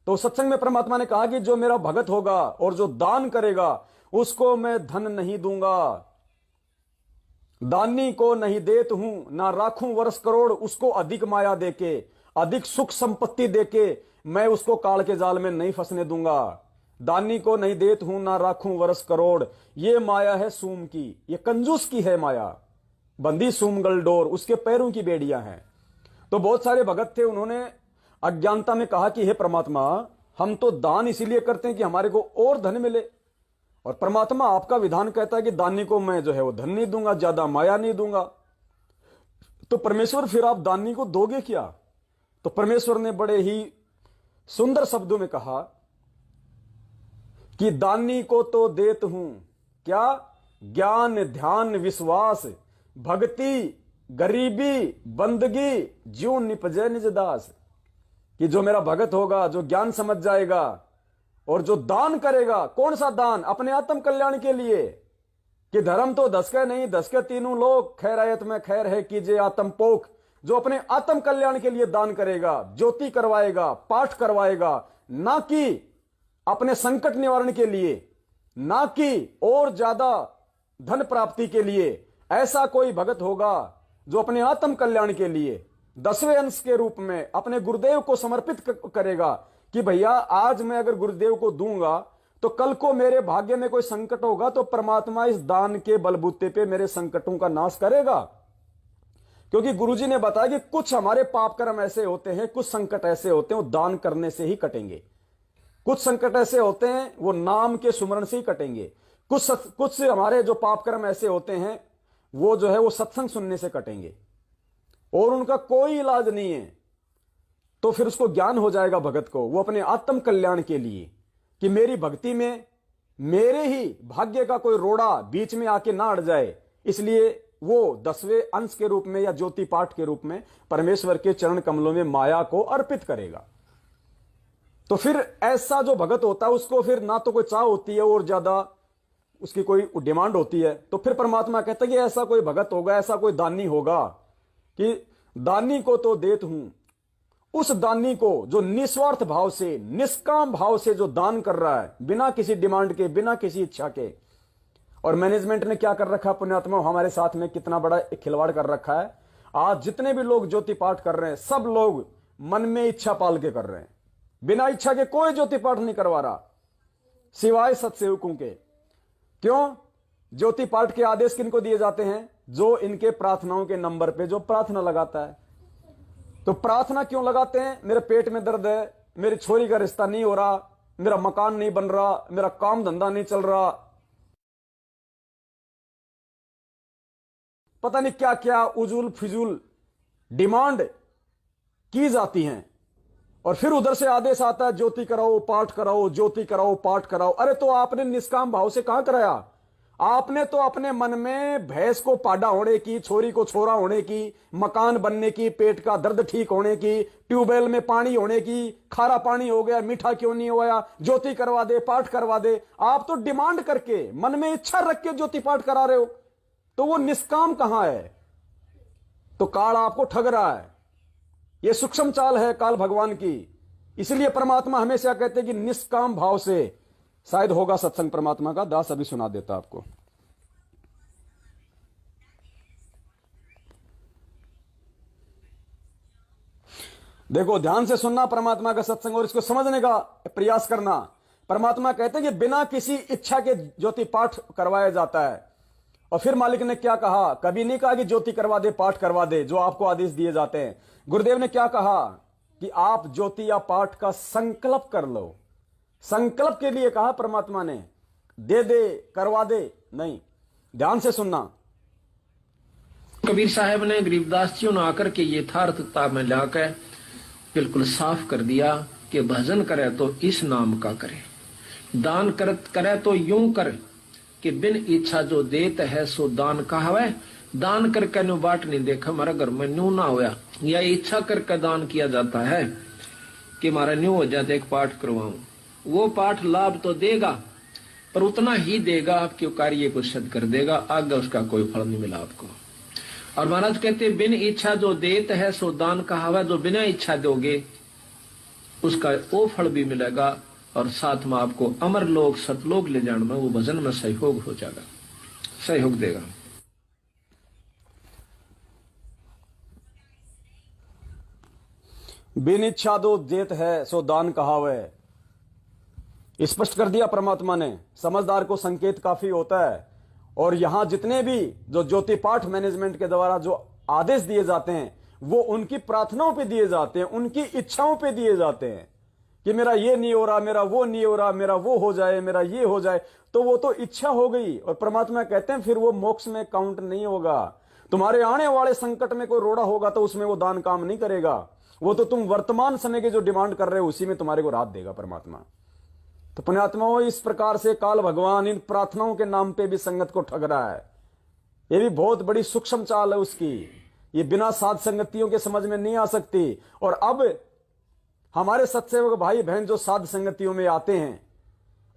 तो सत्संग में परमात्मा ने कहा कि जो मेरा भगत होगा और जो दान करेगा, उसको मैं धन नहीं दूंगा। दानी को नहीं देत हूं, ना राखूं वर्ष करोड़, उसको अधिक माया देके, अधिक सुख संपत्ति देके मैं उसको काल के जाल में नहीं फंसने दूंगा। दानी को नहीं देत हूं, ना राखूं वर्ष करोड़, ये माया है सूम की, ये कंजूस की है माया, बंदी सूमगल डोर, उसके पैरों की बेड़ियां हैं। तो बहुत सारे भगत थे, उन्होंने अज्ञानता में कहा कि हे परमात्मा, हम तो दान इसीलिए करते हैं कि हमारे को और धन मिले, और परमात्मा आपका विधान कहता है कि दानी को मैं जो है वो धन नहीं दूंगा, ज्यादा माया नहीं दूंगा। तो परमेश्वर फिर आप दानी को दोगे क्या? तो परमेश्वर ने बड़े ही सुंदर शब्दों में कहा कि दानी को तो देत हूं क्या? ज्ञान, ध्यान, विश्वास, भक्ति, गरीबी, बंदगी, ज्यों निपजे निज दास। कि जो मेरा भगत होगा, जो ज्ञान समझ जाएगा और जो दान करेगा, कौन सा दान? अपने आत्म कल्याण के लिए, कि धर्म तो 10 के नहीं, 10 के तीनों लोग, खैरायत में खैर है कीजिए आत्म पोख। जो अपने आत्म कल्याण के लिए दान करेगा, ज्योति करवाएगा, पाठ करवाएगा, ना कि अपने संकट निवारण के लिए, ना कि और ज्यादा धन प्राप्ति के लिए, ऐसा कोई भगत होगा जो अपने आत्म कल्याण के लिए 10वें अंश के रूप में अपने गुरुदेव को समर्पित करेगा कि भैया आज मैं अगर गुरुदेव को दूंगा तो कल को मेरे भाग्य में कोई संकट होगा तो परमात्मा इस दान के बलबूते पे मेरे संकटों का नाश करेगा। क्योंकि गुरुजी ने बताया कि कुछ हमारे पाप कर्म ऐसे होते हैं, कुछ संकट ऐसे होते हैं वो दान करने से ही कटेंगे। कुछ संकट ऐसे होते हैं वो नाम के सुमरण से ही कटेंगे। कुछ हमारे जो पाप कर्म ऐसे होते हैं वो जो है वो सत्संग सुनने से कटेंगे और उनका कोई इलाज नहीं है। तो फिर उसको ज्ञान हो जाएगा भगत को, वो अपने आत्म कल्याण के लिए, कि मेरी भक्ति में मेरे ही भाग्य का कोई रोड़ा बीच में आके ना अड़ जाए, इसलिए वो 10वें अंश के रूप में या ज्योति पाठ के रूप में परमेश्वर के चरण कमलों में माया को अर्पित करेगा। तो फिर ऐसा जो भगत होता है उसको फिर ना तो कोई चाह होती है और ज्यादा उसकी कोई डिमांड होती है। तो फिर परमात्मा कहता है कि ऐसा कोई भगत होगा, ऐसा कोई दानी होगा कि दानी को तो देत हूं, उस दानी को जो निस्वार्थ भाव से, निष्काम भाव से जो दान कर रहा है, बिना किसी डिमांड के, बिना किसी इच्छा के। और मैनेजमेंट ने क्या कर रखा है पुण्यात्मा, हमारे साथ में कितना बड़ा खिलवाड़ कर रखा है। आज जितने भी लोग ज्योति पाठ कर रहे हैं सब लोग मन में इच्छा पाल के कर रहे हैं, बिना इच्छा के कोई ज्योति पाठ नहीं करवा रहा सिवाय सत्सेवकों के। क्यों? ज्योति पाठ के आदेश किनको दिए जाते हैं? जो इनके प्रार्थनाओं के नंबर पे जो प्रार्थना लगाता है। तो प्रार्थना क्यों लगाते हैं? मेरे पेट में दर्द है, मेरी छोरी का रिश्ता नहीं हो रहा, मेरा मकान नहीं बन रहा, मेरा काम धंधा नहीं चल रहा, पता नहीं क्या क्या उजूल फिजूल डिमांड की जाती हैं। और फिर उधर से आदेश आता है ज्योति कराओ, पाठ कराओ, ज्योति कराओ, पाठ कराओ। अरे तो आपने निष्काम भाव से कहां कराया? आपने तो अपने मन में भैंस को पाडा होने की, छोरी को छोरा होने की, मकान बनने की, पेट का दर्द ठीक होने की, ट्यूबवेल में पानी होने की, खारा पानी हो गया, मीठा क्यों नहीं हुआ, ज्योति करवा दे, पाठ करवा दे। आप तो डिमांड करके, मन में इच्छा रख के ज्योति पाठ करा रहे हो। तो वो निष्काम कहां है? तो काल आपको ठग रहा है। यह सूक्ष्म चाल है काल भगवान की। इसलिए परमात्मा हमेशा कहते हैं कि निष्काम भाव से, शायद होगा सत्संग परमात्मा का, दास अभी सुना देता आपको। देखो ध्यान से सुनना परमात्मा का सत्संग और इसको समझने का प्रयास करना। परमात्मा कहते हैं कि बिना किसी इच्छा के ज्योति पाठ करवाया जाता है। और फिर मालिक ने क्या कहा? कभी नहीं कहा कि ज्योति करवा दे, पाठ करवा दे, जो आपको आदेश दिए जाते हैं। गुरुदेव ने क्या कहा कि आप ज्योति या पाठ का संकल्प कर लो। संकल्प के लिए कहा परमात्मा ने, दे दे, करवा दे नहीं। ध्यान से सुनना। कबीर साहब ने गरीबदास जी ने आकर के यथार्थता में लाकर बिल्कुल साफ कर दिया कि भजन करे तो इस नाम का करे, दान करे तो यूं करे कि बिन इच्छा जो देत है सो दान कहावे। दान करके न्यू बाट नहीं देखा हमारा घर में न्यू ना होया, या इच्छा करके दान किया जाता है कि हमारा न्यू हो जाते एक पाठ करवाऊं। वो पाठ लाभ तो देगा पर उतना ही देगा आपके कार्य को सिद्ध कर देगा, आगे उसका कोई फल नहीं मिला आपको। और महाराज कहते बिन इच्छा जो देत है सो दान कहावा। जो बिना इच्छा दोगे उसका वो फल भी मिलेगा और साथ में आपको अमर लोग सतलोक ले जाने में वो भजन में सहयोग हो जाएगा, सहयोग देगा। बिन इच्छा दो देत है सो दान कहावे, स्पष्ट कर दिया परमात्मा ने। समझदार को संकेत काफी होता है। और यहां जितने भी जो ज्योति पाठ मैनेजमेंट के द्वारा जो आदेश दिए जाते हैं वो उनकी प्रार्थनाओं पे दिए जाते हैं, उनकी इच्छाओं पे दिए जाते हैं कि मेरा ये नहीं हो रहा, मेरा वो नहीं हो रहा, मेरा वो हो जाए, मेरा ये हो जाए। तो वो तो इच्छा हो गई। और परमात्मा कहते हैं फिर वो मोक्ष में काउंट नहीं होगा। तुम्हारे आने वाले संकट में कोई रोड़ा होगा तो उसमें वो दान काम नहीं करेगा। वो तो तुम वर्तमान समय के जो डिमांड कर रहे हो उसी में तुम्हारे को राहत देगा परमात्मा। तो पुण्यात्माओं, इस प्रकार से काल भगवान इन प्रार्थनाओं के नाम पे भी संगत को ठग रहा है। ये भी बहुत बड़ी सूक्ष्म चाल है उसकी। ये बिना साध संगतियों के समझ में नहीं आ सकती। और अब हमारे सत्सेवक भाई बहन जो साध संगतियों में आते हैं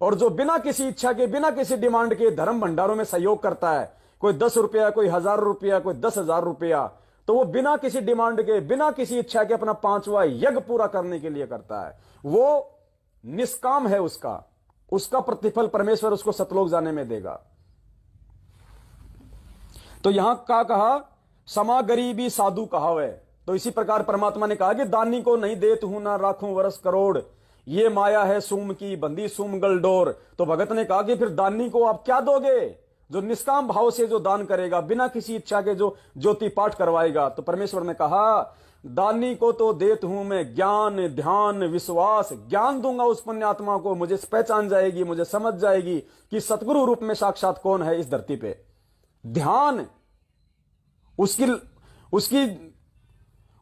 और जो बिना किसी इच्छा के, बिना किसी डिमांड के धर्म भंडारों में सहयोग करता है, कोई 10 रुपया, कोई 1000 रुपया, कोई 10,000 रुपया, तो वो बिना किसी डिमांड के, बिना किसी इच्छा के अपना 5वां यज्ञ पूरा करने के लिए करता है। वो निष्काम है, उसका प्रतिफल परमेश्वर उसको सतलोक जाने में देगा। तो यहां क्या कहा? समा गरीबी साधु कहावे। तो इसी प्रकार परमात्मा ने कहा कि दानी को नहीं देत हूं ना राखूं वर्ष करोड़, ये माया है सूम की बंदी सूम गलडोर। तो भगत ने कहा कि फिर दानी को आप क्या दोगे? जो निष्काम भाव से जो दान करेगा, बिना किसी इच्छा के जो ज्योति पाठ करवाएगा, तो परमेश्वर ने कहा दानी को तो देत हूं मैं ज्ञान, ध्यान, विश्वास। ज्ञान दूंगा उस पुण्यात्मा को, मुझे पहचान जाएगी, मुझे समझ जाएगी कि सतगुरु रूप में साक्षात कौन है इस धरती पे। ध्यान,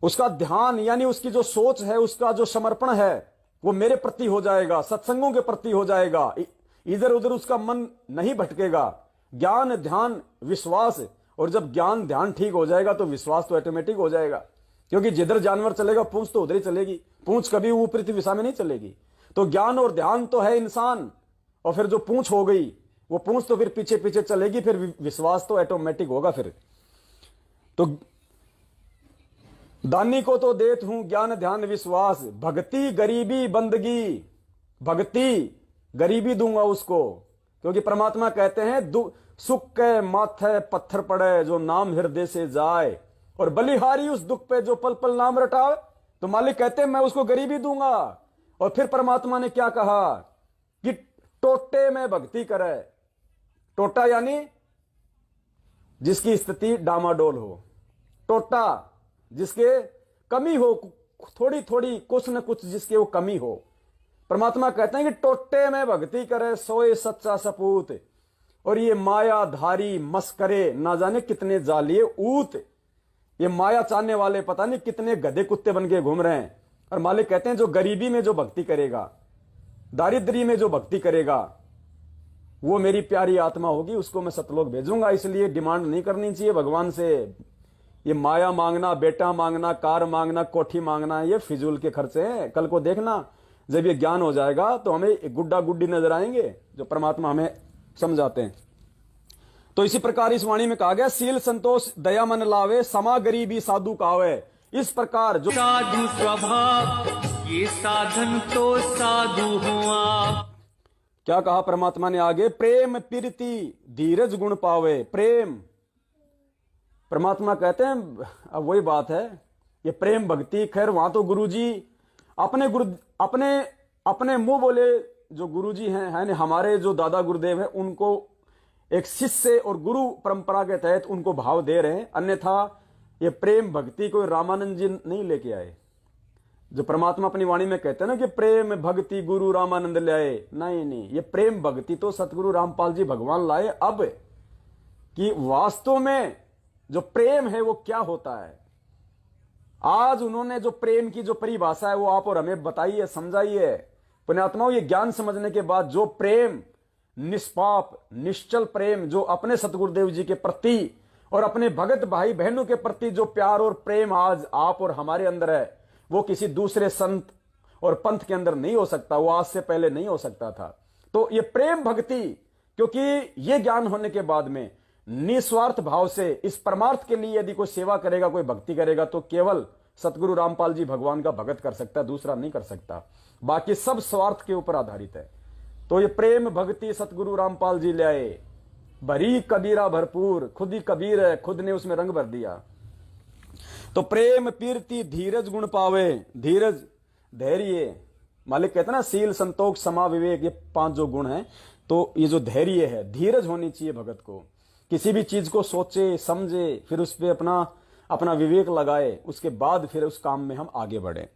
उसका ध्यान यानी उसकी जो सोच है, उसका जो समर्पण है वो मेरे प्रति हो जाएगा, सत्संगों के प्रति हो जाएगा, इधर उधर उसका मन नहीं भटकेगा। ज्ञान, ध्यान, विश्वास। और जब ज्ञान ध्यान ठीक हो जाएगा तो विश्वास तो ऑटोमेटिक हो जाएगा, क्योंकि जिधर जानवर चलेगा पूंछ तो उधर ही चलेगी, पूंछ कभी ऊपरी दिशा में नहीं चलेगी। तो ज्ञान और ध्यान तो है इंसान, और फिर जो पूंछ हो गई वो पूंछ तो फिर पीछे पीछे चलेगी, फिर विश्वास तो ऑटोमेटिक होगा। फिर तो दानी को तो देत हूं ज्ञान, ध्यान, विश्वास, भक्ति, गरीबी, बंदगी। भक्ति, गरीबी दूंगा उसको, क्योंकि परमात्मा कहते हैं सुख के माथे पत्थर पड़े जो नाम हृदय से जाए, और बलिहारी उस दुख पे जो पल पल नाम रटावे। तो मालिक कहते हैं मैं उसको गरीबी दूंगा। और फिर परमात्मा ने क्या कहा कि टोटे में भक्ति करे। टोटा यानी जिसकी स्थिति डामाडोल हो, टोटा जिसके कमी हो, थोड़ी थोड़ी कुछ न कुछ जिसके वो कमी हो। परमात्मा कहते हैं कि टोटे में भक्ति करे सोए सच्चा सपूत। और ये मायाधारी मस्करे ना जाने कितने जालिए ऊत, ये माया चाहने वाले पता नहीं कितने गधे कुत्ते बन के घूम रहे हैं। और मालिक कहते हैं जो गरीबी में जो भक्ति करेगा, दारिद्र्य में जो भक्ति करेगा, वो मेरी प्यारी आत्मा होगी, उसको मैं सतलोक भेजूंगा। इसलिए डिमांड नहीं करनी चाहिए भगवान से। ये माया मांगना, बेटा मांगना, कार मांगना, कोठी मांगना, ये फिजूल के खर्चे हैं। कल को देखना जब ये ज्ञान हो जाएगा तो हमें एक गुड्डा गुड्डी नजर आएंगे जो परमात्मा हमें समझाते हैं। तो इसी प्रकार इस वाणी में कहा गया सील संतोष दया मन लावे, समा गरीबी साधु कावे। इस प्रकार जो साधु स्वभाव ये साधन तो साधु हुआ। क्या कहा परमात्मा ने आगे, प्रेम प्रीति धीरज गुण पावे। प्रेम, परमात्मा कहते हैं अब वही बात है, ये प्रेम भक्ति। खैर वहां तो गुरुजी अपने मुंह बोले जो गुरुजी हैं, है ना, हमारे जो दादा गुरुदेव हैं, उनको एक शिष्य और गुरु परंपरा के तहत उनको भाव दे रहे हैं। अन्यथा ये प्रेम भक्ति कोई रामानंद जी नहीं लेके आए। जो परमात्मा अपनी वाणी में कहते हैं ना कि प्रेम भक्ति गुरु रामानंद लाए, नहीं, ये प्रेम भक्ति तो सतगुरु रामपाल जी भगवान लाए। अब कि वास्तव में जो प्रेम है वो क्या होता है, आज उन्होंने जो प्रेम की जो परिभाषा है वो आप और हमें बताइए, समझाइए। पुण्यात्माओं, ये ज्ञान समझने के बाद जो प्रेम, निष्पाप निश्चल प्रेम जो अपने सतगुरुदेव जी के प्रति और अपने भगत भाई बहनों के प्रति जो प्यार और प्रेम आज आप और हमारे अंदर है, वो किसी दूसरे संत और पंथ के अंदर नहीं हो सकता, वो आज से पहले नहीं हो सकता था। तो ये प्रेम भक्ति, क्योंकि ये ज्ञान होने के बाद में निस्वार्थ भाव से इस परमार्थ के लिए यदि कोई सेवा करेगा, कोई भक्ति करेगा, तो केवल सतगुरु रामपाल जी भगवान का भगत कर सकता है, दूसरा नहीं कर सकता। बाकी सब स्वार्थ के ऊपर आधारित है। तो ये प्रेम भक्ति सतगुरु रामपाल जी ले आए, भरी कबीरा भरपूर, खुद ही कबीर है, खुद ने उसमें रंग भर दिया। तो प्रेम कीर्ति धीरज गुण पावे। धीरज, धैर्य, मालिक कहते हैं ना सील संतोष समा विवेक, ये 5 जो गुण हैं। तो ये जो धैर्य है, धीरज होनी चाहिए भगत को। किसी भी चीज को सोचे समझे, फिर उस पर अपना विवेक लगाए, उसके बाद फिर उस काम में हम आगे बढ़े।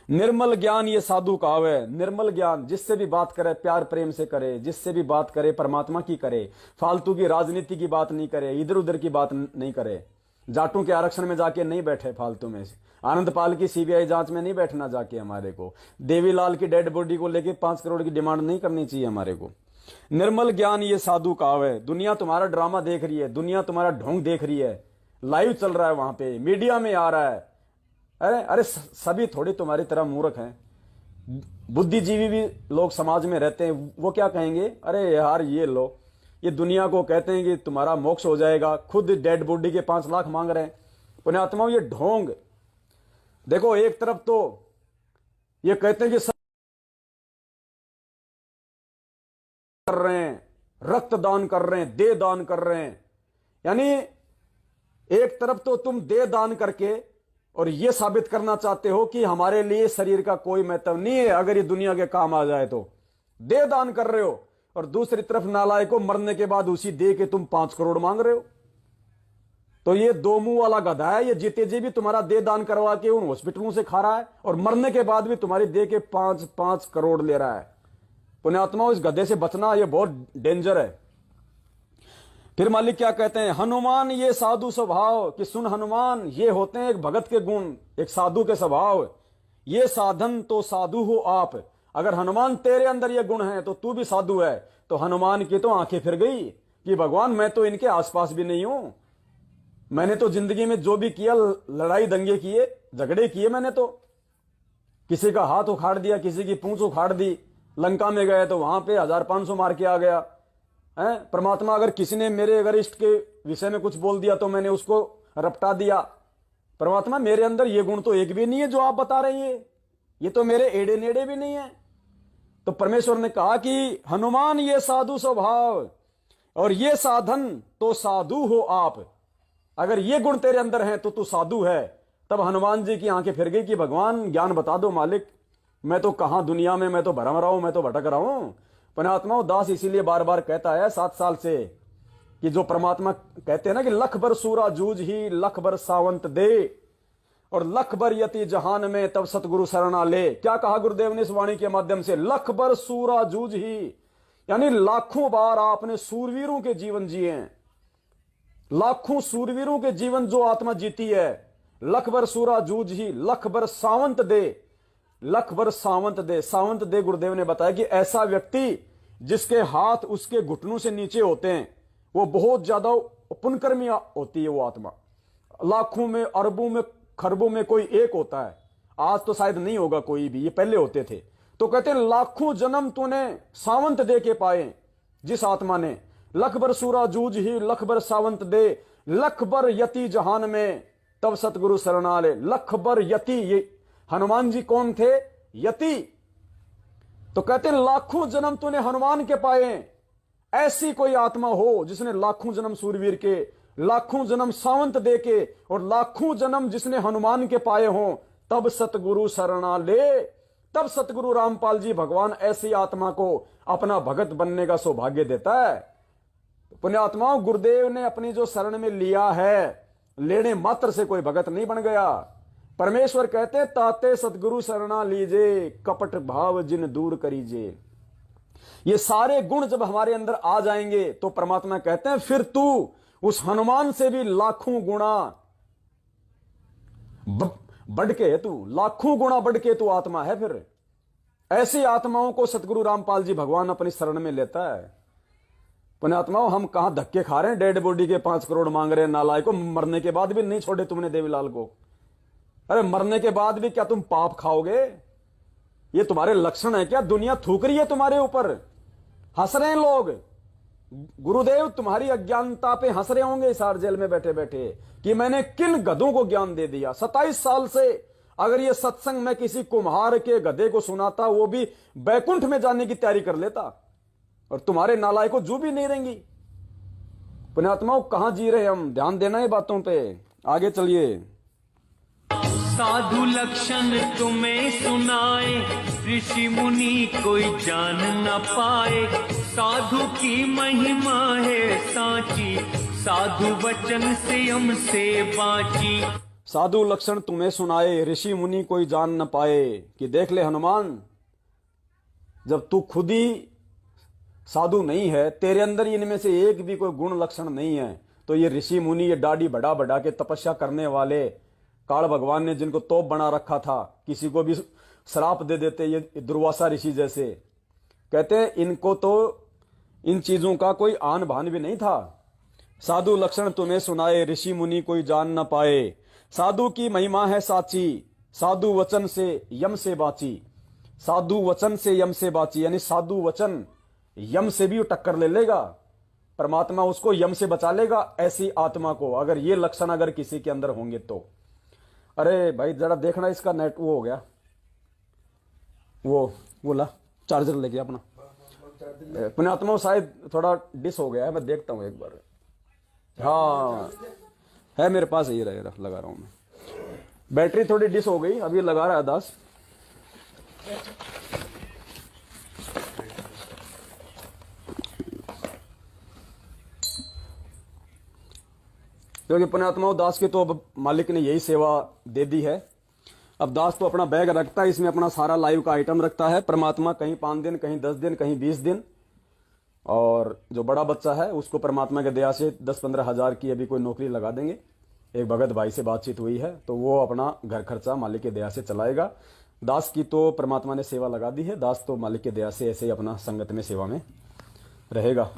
निर्मल ज्ञान ये साधु कावे। निर्मल ज्ञान, जिससे भी बात करे प्यार प्रेम से करे, जिससे भी बात करे परमात्मा की करे, फालतू की राजनीति की बात नहीं करे, इधर उधर की बात नहीं करे, जाटों के आरक्षण में जाके नहीं बैठे फालतू में, आनंद पाल की सीबीआई जांच में नहीं बैठना जाके, हमारे को देवीलाल की डेड बॉडी को लेके 5 करोड़ की डिमांड नहीं करनी चाहिए हमारे को। निर्मल ज्ञान ये साधु कावे। दुनिया तुम्हारा ड्रामा देख रही है, दुनिया तुम्हारा ढोंग देख रही है, लाइव चल रहा है, वहां पे मीडिया में आ रहा है। अरे सभी थोड़ी तुम्हारी तरह मूर्ख हैं। बुद्धिजीवी भी लोग समाज में रहते हैं, वो क्या कहेंगे, अरे यार ये लो, ये दुनिया को कहते हैं कि तुम्हारा मोक्ष हो जाएगा, खुद डेड बॉडी के 5 लाख मांग रहे हैं। पुण्यात्माओं, ये ढोंग देखो, एक तरफ तो ये कहते हैं कि कर रहे हैं, रक्त दान कर रहे हैं, देह दान कर रहे हैं, यानी एक तरफ तो तुम देह दान करके और ये साबित करना चाहते हो कि हमारे लिए शरीर का कोई महत्व नहीं है, अगर ये दुनिया के काम आ जाए तो देह दान कर रहे हो, और दूसरी तरफ नालायक को मरने के बाद उसी दे के तुम 5 करोड़ मांग रहे हो। तो ये दो मुंह वाला गधा है। ये जीते जी भी तुम्हारा दे दान करवा के उन हॉस्पिटलों से खा रहा है और मरने के बाद भी तुम्हारी दे के 5-5 करोड़ ले रहा है। पुण्यात्माओं, इस गधे से बचना ये बहुत डेंजर है। फिर मालिक क्या कहते हैं, हनुमान ये साधु स्वभाव कि सुन हनुमान, ये होते हैं एक भगत के गुण, एक साधु के स्वभाव। ये साधन तो साधु हो आप। अगर हनुमान तेरे अंदर ये गुण है तो तू भी साधु है। तो हनुमान की तो आंखें फिर गई कि भगवान मैं तो इनके आसपास भी नहीं हूं। मैंने तो जिंदगी में जो भी किया, लड़ाई दंगे किए, झगड़े किए, मैंने तो किसी का हाथ उखाड़ दिया, किसी की पूंछ उखाड़ दी। लंका में गए तो वहां पे 1500 मार के आ गया है। परमात्मा अगर किसी ने मेरे अगर इष्ट के विषय में कुछ बोल दिया तो मैंने उसको रपटा दिया। परमात्मा मेरे अंदर ये गुण तो एक भी नहीं है जो आप बता रही है, ये तो मेरे एड़े नेड़े भी नहीं है। तो परमेश्वर ने कहा कि हनुमान ये साधु स्वभाव और ये साधन तो साधु हो आप। अगर ये गुण तेरे अंदर हैं तो तू साधु है। तब हनुमान जी की आंखें फिर गई कि भगवान ज्ञान बता दो मालिक, मैं तो कहां दुनिया में, मैं तो भरम रहा हूं, मैं तो भटक रहा हूं। पुण्यात्माओं, दास इसीलिए बार बार कहता है 7 साल से कि जो परमात्मा कहते हैं ना कि लख बर सूरा जूझ ही लख बर सावंत दे और लख बर यति जहान में तब सतगुरु शरणा ले। क्या कहा गुरुदेव ने इस वाणी के माध्यम से, लख बर सूरा जूझ ही, यानी लाखों बार आपने सूरवीरों के जीवन जिए हैं। लाखों सूरवीरों के जीवन जो आत्मा जीती है। लख बर सूरा जूझ ही लख बर सावंत दे, लख बर सावंत दे। सावंत दे गुरुदेव ने बताया कि ऐसा व्यक्ति जिसके हाथ उसके घुटनों से नीचे होते हैं, वो बहुत ज्यादा पुण्यकर्मी होती है वो आत्मा। लाखों में, अरबों में, खरबों में कोई एक होता है। आज तो शायद नहीं होगा कोई भी, ये पहले होते थे। तो कहते हैं लाखों जन्म तूने सावंत दे के पाए जिस आत्मा ने। लख बर सूरा जूझ ही लख बर सावंत दे, लख बर यति जहान में तब सतगुरु शरणा ले। लख बर यति, ये हनुमान जी कौन थे? यति। तो कहते हैं लाखों जन्म तूने हनुमान के पाए। ऐसी कोई आत्मा हो जिसने लाखों जन्म सूरवीर के, लाखों जन्म सावंत दे के और लाखों जन्म जिसने हनुमान के पाए हों, तब सतगुरु शरणा ले। तब सतगुरु रामपाल जी भगवान ऐसी आत्मा को अपना भगत बनने का सौभाग्य देता है। पुण्यात्माओं, गुरुदेव ने अपनी जो शरण में लिया है, लेने मात्र से कोई भगत नहीं बन गया। परमेश्वर कहते ताते सतगुरु शरणा लीजे, कपट भाव जिन दूर करीजे। ये सारे गुण जब हमारे अंदर आ जाएंगे तो परमात्मा कहते हैं फिर तू उस हनुमान से भी लाखों गुणा बढ़ के, तू लाखों गुणा बढ़ के तू आत्मा है। फिर ऐसी आत्माओं को सतगुरु रामपाल जी भगवान अपनी शरण में लेता है। पुण्यात्माओं, हम कहां धक्के खा रहे हैं, डेड बॉडी के 5 करोड़ मांग रहे हैं नालायक को। मरने के बाद भी नहीं छोड़े तुमने देवीलाल को। अरे मरने के बाद भी क्या तुम पाप खाओगे? ये तुम्हारे लक्षण है क्या? दुनिया थूक रही है तुम्हारे ऊपर, हंस रहे हैं लोग। गुरुदेव तुम्हारी अज्ञानता पे हंस रहे होंगे इस जेल में बैठे बैठे कि मैंने किन गधों को ज्ञान दे दिया। 27 साल से अगर ये सत्संग मैं किसी कुम्हार के गधे को सुनाता, वो भी बैकुंठ में जाने की तैयारी कर लेता, और तुम्हारे नालायक को जू भी नहीं रहेंगी। पुण्यात्माओं, कहां जी रहे हम? ध्यान देना है बातों पे। आगे चलिए। साधु लक्षण तुम्हें सुनाए, ऋषि मुनि कोई जान न पाए। साधु की महिमा है सांची, साधु वचन से हमसे बाची। साधु लक्षण तुम्हें सुनाए, ऋषि मुनि कोई जान न पाए। कि देख ले हनुमान, जब तू खुद ही साधु नहीं है, तेरे अंदर इनमें से एक भी कोई गुण लक्षण नहीं है, तो ये ऋषि मुनि, ये दाढ़ी बढ़ा बढ़ा के तपस्या करने वाले काल भगवान ने जिनको तोप बना रखा था, किसी को भी श्राप दे देते, ये दुर्वासा ऋषि जैसे, कहते हैं इनको तो इन चीजों का कोई आन भान भी नहीं था। साधु लक्षण तुम्हें सुनाए, ऋषि मुनि कोई जान न पाए। साधु की महिमा है साची, साधु वचन से यम से बाची। साधु वचन से यम से बाची, यानी साधु वचन यम से भी टक्कर ले लेगा, परमात्मा उसको यम से बचा लेगा ऐसी आत्मा को, अगर ये लक्षण अगर किसी के अंदर होंगे तो। अरे भाई जरा देखना, इसका नेट वो हो गया, वो ला चार्जर लेके अपना। पुण्यात्मा शायद थोड़ा डिस हो गया है, मैं देखता हूं एक बार। हाँ है मेरे पास, ये रहेगा, लगा रहा हूं मैं। बैटरी थोड़ी डिस हो गई, अभी लगा रहा है दास। क्योंकि पुण्यात्माओं दास की तो अब मालिक ने यही सेवा दे दी है। अब दास तो अपना बैग रखता है, इसमें अपना सारा लाइव का आइटम रखता है। परमात्मा कहीं 5 दिन, कहीं 10 दिन, कहीं 20 दिन। और जो बड़ा बच्चा है उसको परमात्मा के दया से 10-15 हजार की अभी कोई नौकरी लगा देंगे। एक भगत भाई से बातचीत हुई है, तो वो अपना घर खर्चा मालिक के दया से चलाएगा। दास की तो परमात्मा ने सेवा लगा दी है। दास तो मालिक के दया से ऐसे ही अपना संगत में सेवा में रहेगा।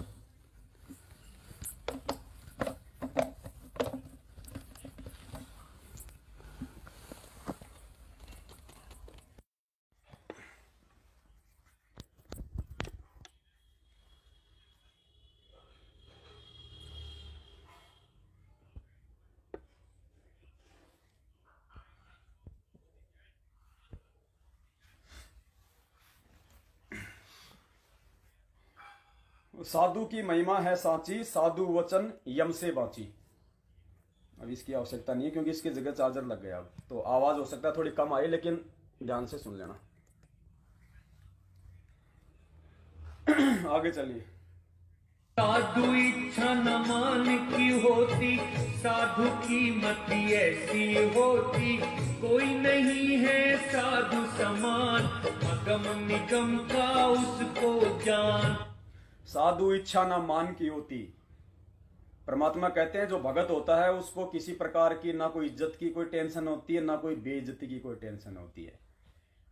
साधु की महिमा है सांची, साधु वचन यम से बांची। अब इसकी आवश्यकता नहीं है क्योंकि इसकी जगह चार्जर लग गया। अब तो आवाज हो सकता है थोड़ी कम आई, लेकिन ध्यान से सुन लेना। आगे चलिए। साधु इच्छा न मान की होती, साधु की मति ऐसी होती, कोई नहीं है साधु समान, अगम निगम का उसको जान। साधु इच्छा ना मान की होती। परमात्मा कहते हैं जो भगत होता है उसको किसी प्रकार की ना कोई इज्जत की कोई टेंशन होती है, ना कोई बेइज्जती की कोई टेंशन होती है।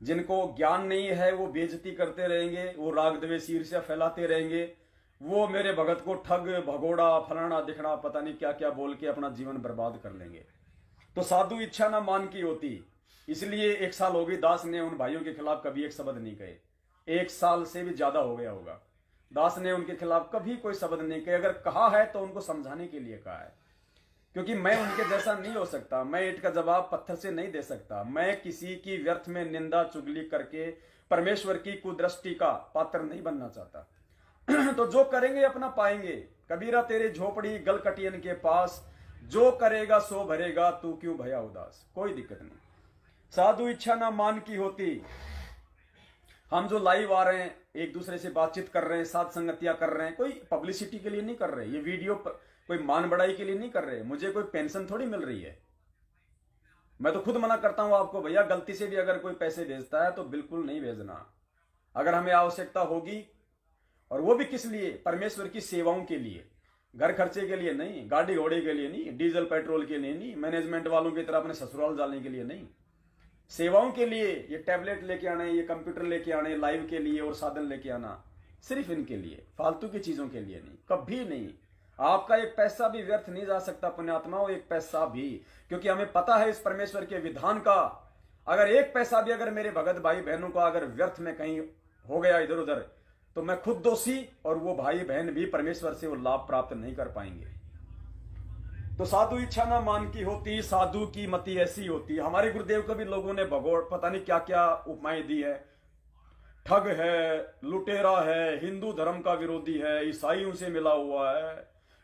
जिनको ज्ञान नहीं है वो बेइज्जती करते रहेंगे, वो राग द्वेष ईर्ष्या फैलाते रहेंगे, वो मेरे भगत को ठग भगोड़ा फलाना दिखना पता नहीं क्या क्या बोल के अपना जीवन बर्बाद कर लेंगे। तो साधु इच्छा ना मान की होती। इसलिए 1 साल हो गई दास ने उन भाइयों के खिलाफ कभी एक शब्द नहीं कहे। 1 साल से भी ज्यादा हो गया होगा। दास ने उनके खिलाफ कभी कोई शब्द नहीं कहे। अगर कहा है तो उनको समझाने के लिए कहा है, क्योंकि मैं उनके जैसा नहीं हो सकता। मैं ईंट का जवाब पत्थर से नहीं दे सकता। मैं किसी की व्यर्थ में निंदा चुगली करके परमेश्वर की कुदृष्टि का पात्र नहीं बनना चाहता। तो जो करेंगे अपना पाएंगे। कबीरा तेरे झोपड़ी गलकटियन के पास, जो करेगा सो भरेगा, तू क्यों भया उदास। कोई दिक्कत नहीं। साधु इच्छा ना मान की होती। हम जो लाइव आ रहे हैं, एक दूसरे से बातचीत कर रहे हैं, साथ संगतियां कर रहे हैं, कोई पब्लिसिटी के लिए नहीं कर रहे। ये वीडियो कोई मान बढ़ाई के लिए नहीं कर रहे। मुझे कोई पेंशन थोड़ी मिल रही है। मैं तो खुद मना करता हूं आपको, भैया गलती से भी अगर कोई पैसे भेजता है तो बिल्कुल नहीं भेजना। अगर हमें आवश्यकता होगी, और वो भी किस लिए, परमेश्वर की सेवाओं के लिए, घर खर्चे के लिए नहीं, गाड़ी घोड़े के लिए नहीं, डीजल पेट्रोल के लिए नहीं, मैनेजमेंट वालों की तरह अपने ससुराल जाने के लिए नहीं, सेवाओं के लिए। ये टैबलेट लेके आने, ये कंप्यूटर लेके आने लाइव के लिए, और साधन लेके आना, सिर्फ इनके लिए, फालतू की चीजों के लिए नहीं, कभी नहीं। आपका एक पैसा भी व्यर्थ नहीं जा सकता पुण्यात्माओं, एक पैसा भी, क्योंकि हमें पता है इस परमेश्वर के विधान का। अगर एक पैसा भी अगर मेरे भगत भाई बहनों का अगर व्यर्थ में कहीं हो गया इधर उधर, तो मैं खुद दोषी, और वो भाई बहन भी परमेश्वर से वो लाभ प्राप्त नहीं कर पाएंगे। तो साधु इच्छा ना मान की होती, साधु की मति ऐसी होती। हमारे गुरुदेव को भी लोगों ने भगोड़ पता नहीं क्या क्या उपमाएं दी है। ठग है, लुटेरा है, हिंदू धर्म का विरोधी है, ईसाइयों से मिला हुआ है,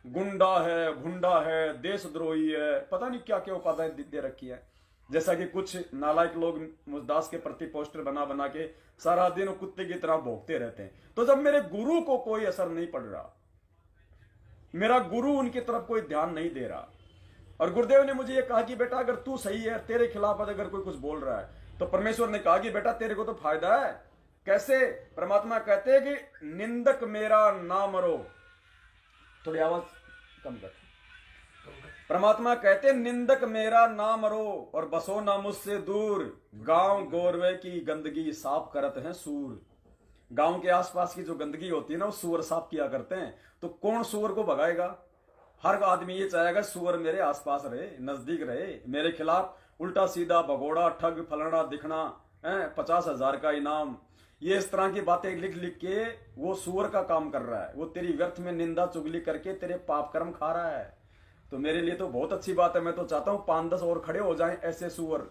गुंडा है, भुंडा है, देशद्रोही है, पता नहीं क्या क्या उपाधियां दे रखी है। जैसा कि कुछ नालायक लोग मुझदास के प्रति पोस्टर बना बना के सारा दिन कुत्ते की तरह भोंकते रहते हैं। तो जब मेरे गुरु को कोई असर नहीं पड़ रहा, मेरा गुरु उनकी तरफ कोई ध्यान नहीं दे रहा, और गुरुदेव ने मुझे ये कहा कि बेटा अगर तू सही है, तेरे खिलाफ अगर कोई कुछ बोल रहा है, तो परमेश्वर ने कहा कि बेटा तेरे को तो फायदा है। कैसे? परमात्मा कहते हैं कि निंदक मेरा ना मरो। थोड़ी आवाज कम कर। परमात्मा कहते निंदक मेरा ना मरो, और बसो ना मुझसे दूर। गांव गोरवे की गंदगी साफ करत हैं सूर। गांव के आसपास की जो गंदगी होती है ना, वो सूअर साफ किया करते हैं। तो कौन सूअर को भगाएगा? हर आदमी ये चाहेगा सूअर मेरे आसपास रहे, नजदीक रहे। मेरे खिलाफ उल्टा सीधा भगोड़ा, ठग, फलाना दिखना, 50,000 का इनाम, ये इस तरह की बातें लिख लिख के वो सूअर का काम कर रहा है। वो तेरी व्यर्थ में निंदा चुगली करके तेरे पाप कर्म खा रहा है। तो मेरे लिए तो बहुत अच्छी बात है। मैं तो चाहता हूं 5-10 और खड़े हो जाएं ऐसे सूअर,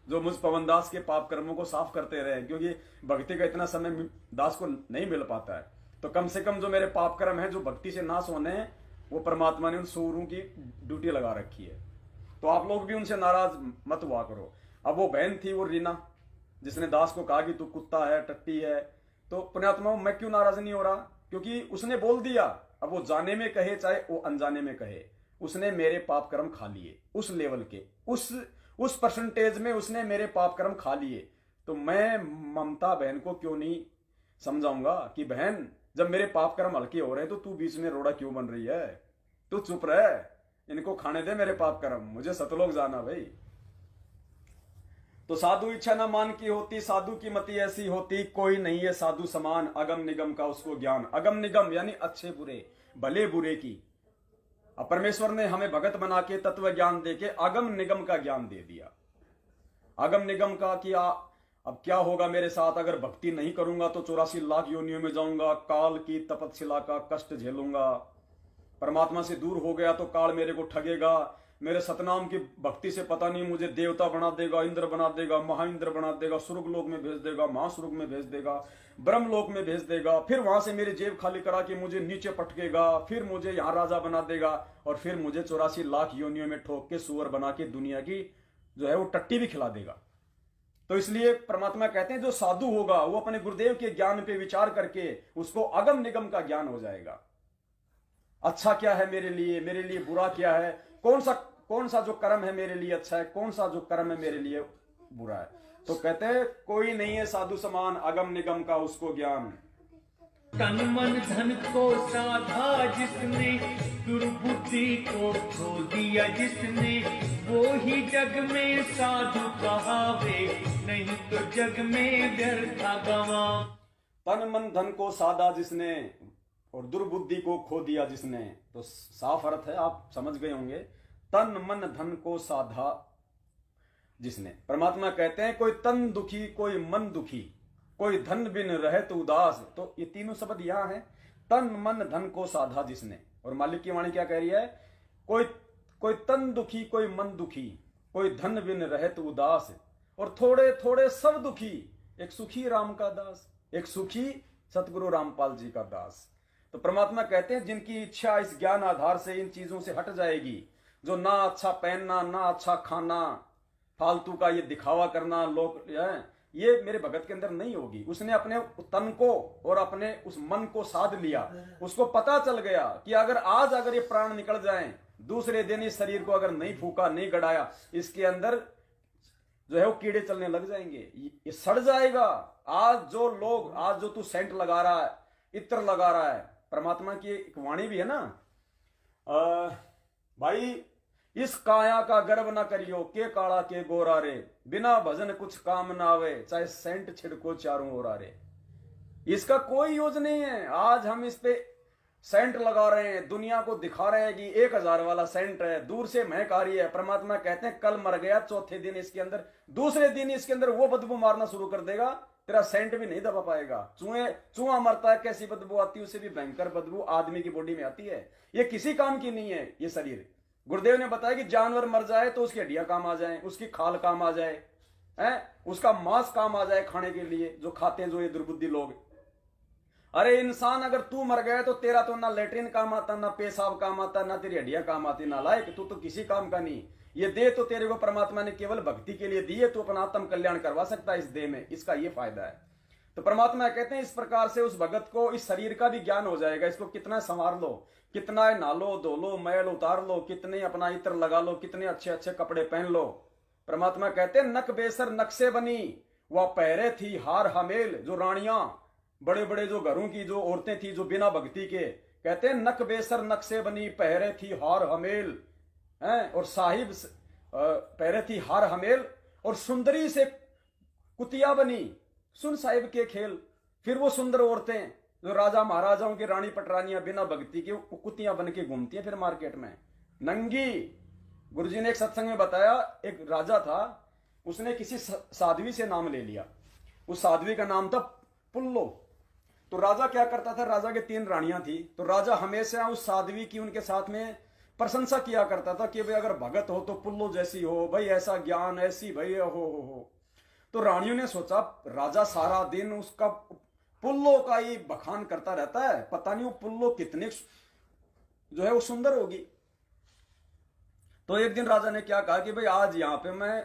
जो मुझ पवन दास के पाप कर्मों को साफ करते रहे, क्योंकि भक्ति का इतना समय दास को नहीं मिल पाता है। तो कम से कम जो मेरे पाप कर्म है, जो भक्ति से नाश होने हैं, वो परमात्मा ने उन सूरों की ड्यूटी लगा रखी है। तो आप लोग भी उनसे नाराज मत हुआ करो। अब वो बहन थी, वो रीना, जिसने दास को कहा कि तू कुत्ता है, टट्टी है, तो पुण्यात्मा मैं क्यों नाराज नहीं हो रहा? क्योंकि उसने बोल दिया। अब वो जाने में कहे चाहे वो अनजाने में कहे, उसने मेरे पाप कर्म खा लिए, उस लेवल के, उस परसेंटेज में उसने मेरे पाप कर्म खा लिए। तो मैं ममता बहन को क्यों नहीं समझाऊंगा कि बहन, जब मेरे पाप कर्म हल्के हो रहे हैं तो तू बीच में रोड़ा क्यों बन रही है, तू चुप रह, इनको खाने दे मेरे पाप कर्म, मुझे सतलोक जाना भाई। तो साधु इच्छा न मान की होती, साधु की मति ऐसी होती, कोई नहीं है साधु समान, अगम निगम का उसको ज्ञान। अगम निगम यानी अच्छे बुरे, भले बुरे की। अब परमेश्वर ने हमें भगत बना के तत्व ज्ञान देके अगम निगम का ज्ञान दे दिया। अगम निगम का कि अब क्या होगा मेरे साथ, अगर भक्ति नहीं करूंगा तो 84 लाख योनियों में जाऊंगा, काल की तपस्या का कष्ट झेलूंगा, परमात्मा से दूर हो गया तो काल मेरे को ठगेगा, मेरे सतनाम की भक्ति से पता नहीं मुझे देवता बना देगा, इंद्र बना देगा, महाइंद्र बना देगा, स्वर्ग लोक में भेज देगा, महास्वर्ग में भेज देगा, ब्रह्म लोक में भेज देगा, फिर वहां से मेरी जेब खाली करा के मुझे नीचे पटकेगा, फिर मुझे यहां राजा बना देगा, और फिर मुझे 84 लाख योनियों में ठोक के सुअर बना के दुनिया की जो है वो टट्टी भी खिला देगा। तो इसलिए परमात्मा कहते हैं जो साधु होगा वो अपने गुरुदेव के ज्ञान पे विचार करके उसको अगम निगम का ज्ञान हो जाएगा। अच्छा क्या है मेरे लिए बुरा क्या है, कौन सा जो कर्म है मेरे लिए अच्छा है, कौन सा जो कर्म है मेरे लिए बुरा है। तो कहते हैं कोई नहीं है साधु समान, अगम निगम का उसको ज्ञान। तन मन धन को साधा जिसने, दुर्बुद्धि को खो दिया जिसने, वो ही जग में साधु कहावे, नहीं तो जग में व्यर्था गवा। तन मन धन को साधा जिसने और दुर्बुद्धि को खो दिया जिसने, तो साफ अर्थ है, आप समझ गए होंगे। तन मन धन को साधा जिसने, परमात्मा कहते हैं कोई तन दुखी, कोई मन दुखी, कोई धन बिन रहे तो उदास। तो ये तीनों शब्द यहां हैं, तन मन धन को साधा जिसने। और मालिक की वाणी क्या कह रही है, कोई तन दुखी, कोई मन दुखी, कोई धन बिन रहे तो उदास, और थोड़े थोड़े सब दुखी, एक सुखी राम का दास, एक सुखी सतगुरु रामपाल जी का दास। तो परमात्मा कहते हैं जिनकी इच्छा इस ज्ञान आधार से इन चीजों से हट जाएगी, जो ना अच्छा पहनना, ना अच्छा खाना, फालतू का ये दिखावा करना, लोग ये मेरे भगत के अंदर नहीं होगी। उसने अपने तन को और अपने उस मन को साध लिया, उसको पता चल गया कि अगर ये प्राण निकल जाएं, दूसरे दिन इस शरीर को अगर नहीं फूका, नहीं गड़ाया, इसके अंदर जो है वो कीड़े चलने लग जाएंगे, ये सड़ जाएगा। आज जो तू सेंट लगा रहा है, इत्र लगा रहा है, परमात्मा की एक वाणी भी है ना, भाई इस काया का गर्व ना करियो, के काला के गोरा रे, बिना भजन कुछ काम ना आवे, चाहे सेंट छिड़को चारों ओर आ रे। इसका कोई यूज नहीं है। आज हम इस पे सेंट लगा रहे हैं, दुनिया को दिखा रहे हैं कि 1000 वाला सेंट है, दूर से महक आ रही है। परमात्मा कहते हैं कल मर गया, चौथे दिन इसके अंदर, दूसरे दिन इसके अंदर वो बदबू मारना शुरू कर देगा, तेरा सेंट भी नहीं दबा पाएगा। चूहा मरता है, कैसी बदबू आती है, उससे भी भयंकर बदबू आदमी की बॉडी में आती है। ये किसी काम की नहीं है ये शरीर। गुरुदेव ने बताया कि जानवर मर जाए तो उसकी हड्डियां काम आ जाए, उसकी खाल काम आ जाए, उसका मांस काम आ जाए खाने के लिए, जो खाते हैं जो ये दुर्बुद्धि लोग। अरे इंसान, अगर तू मर गया तो तेरा तो ना लेटरिन काम आता, ना पेशाब काम आता, ना तेरी हड्डियां काम आती, ना लायक, तू तो किसी काम का नहीं। ये देह तो तेरे को परमात्मा ने केवल भक्ति के लिए दी है, तू अपना आत्म कल्याण करवा सकता है इस देह में, इसका ये फायदा है। तो परमात्मा कहते हैं इस प्रकार से उस भगत को इस शरीर का भी ज्ञान हो जाएगा। इसको कितना संवार लो, कितना नहा धो लो, मैल उतार लो, कितने अपना इत्र लगा लो, कितने अच्छे अच्छे कपड़े पहन लो। परमात्मा कहते हैं नक बेसर नक्शे बनी, वह पहरे थी हार हमेल। जो रानियां, बड़े बड़े जो घरों की जो औरतें थी जो बिना भक्ति के, कहते हैं नक बेसर नक्शे बनी, पहरे थी हार हमेल, और साहिब पहरे थी हार हमेल, और सुंदरी से कुतिया बनी, सुन साहिब के खेल। फिर वो सुंदर औरतें जो राजा महाराजाओं की रानी पटरानियां बिना भक्ति के कुतियां बन के घूमती हैं फिर मार्केट में नंगी। गुरुजी ने एक सत्संग में बताया, एक राजा था, उसने किसी साध्वी से नाम ले लिया। उस साध्वी का नाम था पुल्लो। तो राजा क्या करता था, राजा के 3 रानियां थी, तो राजा हमेशा उस साध्वी की उनके साथ में प्रशंसा किया करता था कि भाई अगर भगत हो तो पुल्लो जैसी हो, भाई ऐसा ज्ञान, ऐसी भाई हो। तो रानियों ने सोचा राजा सारा दिन उसका पुल्लो का ही बखान करता रहता है, पता नहीं वो पुल्लो कितने जो है वो सुंदर होगी। तो एक दिन राजा ने क्या कहा कि भाई आज यहां पे मैं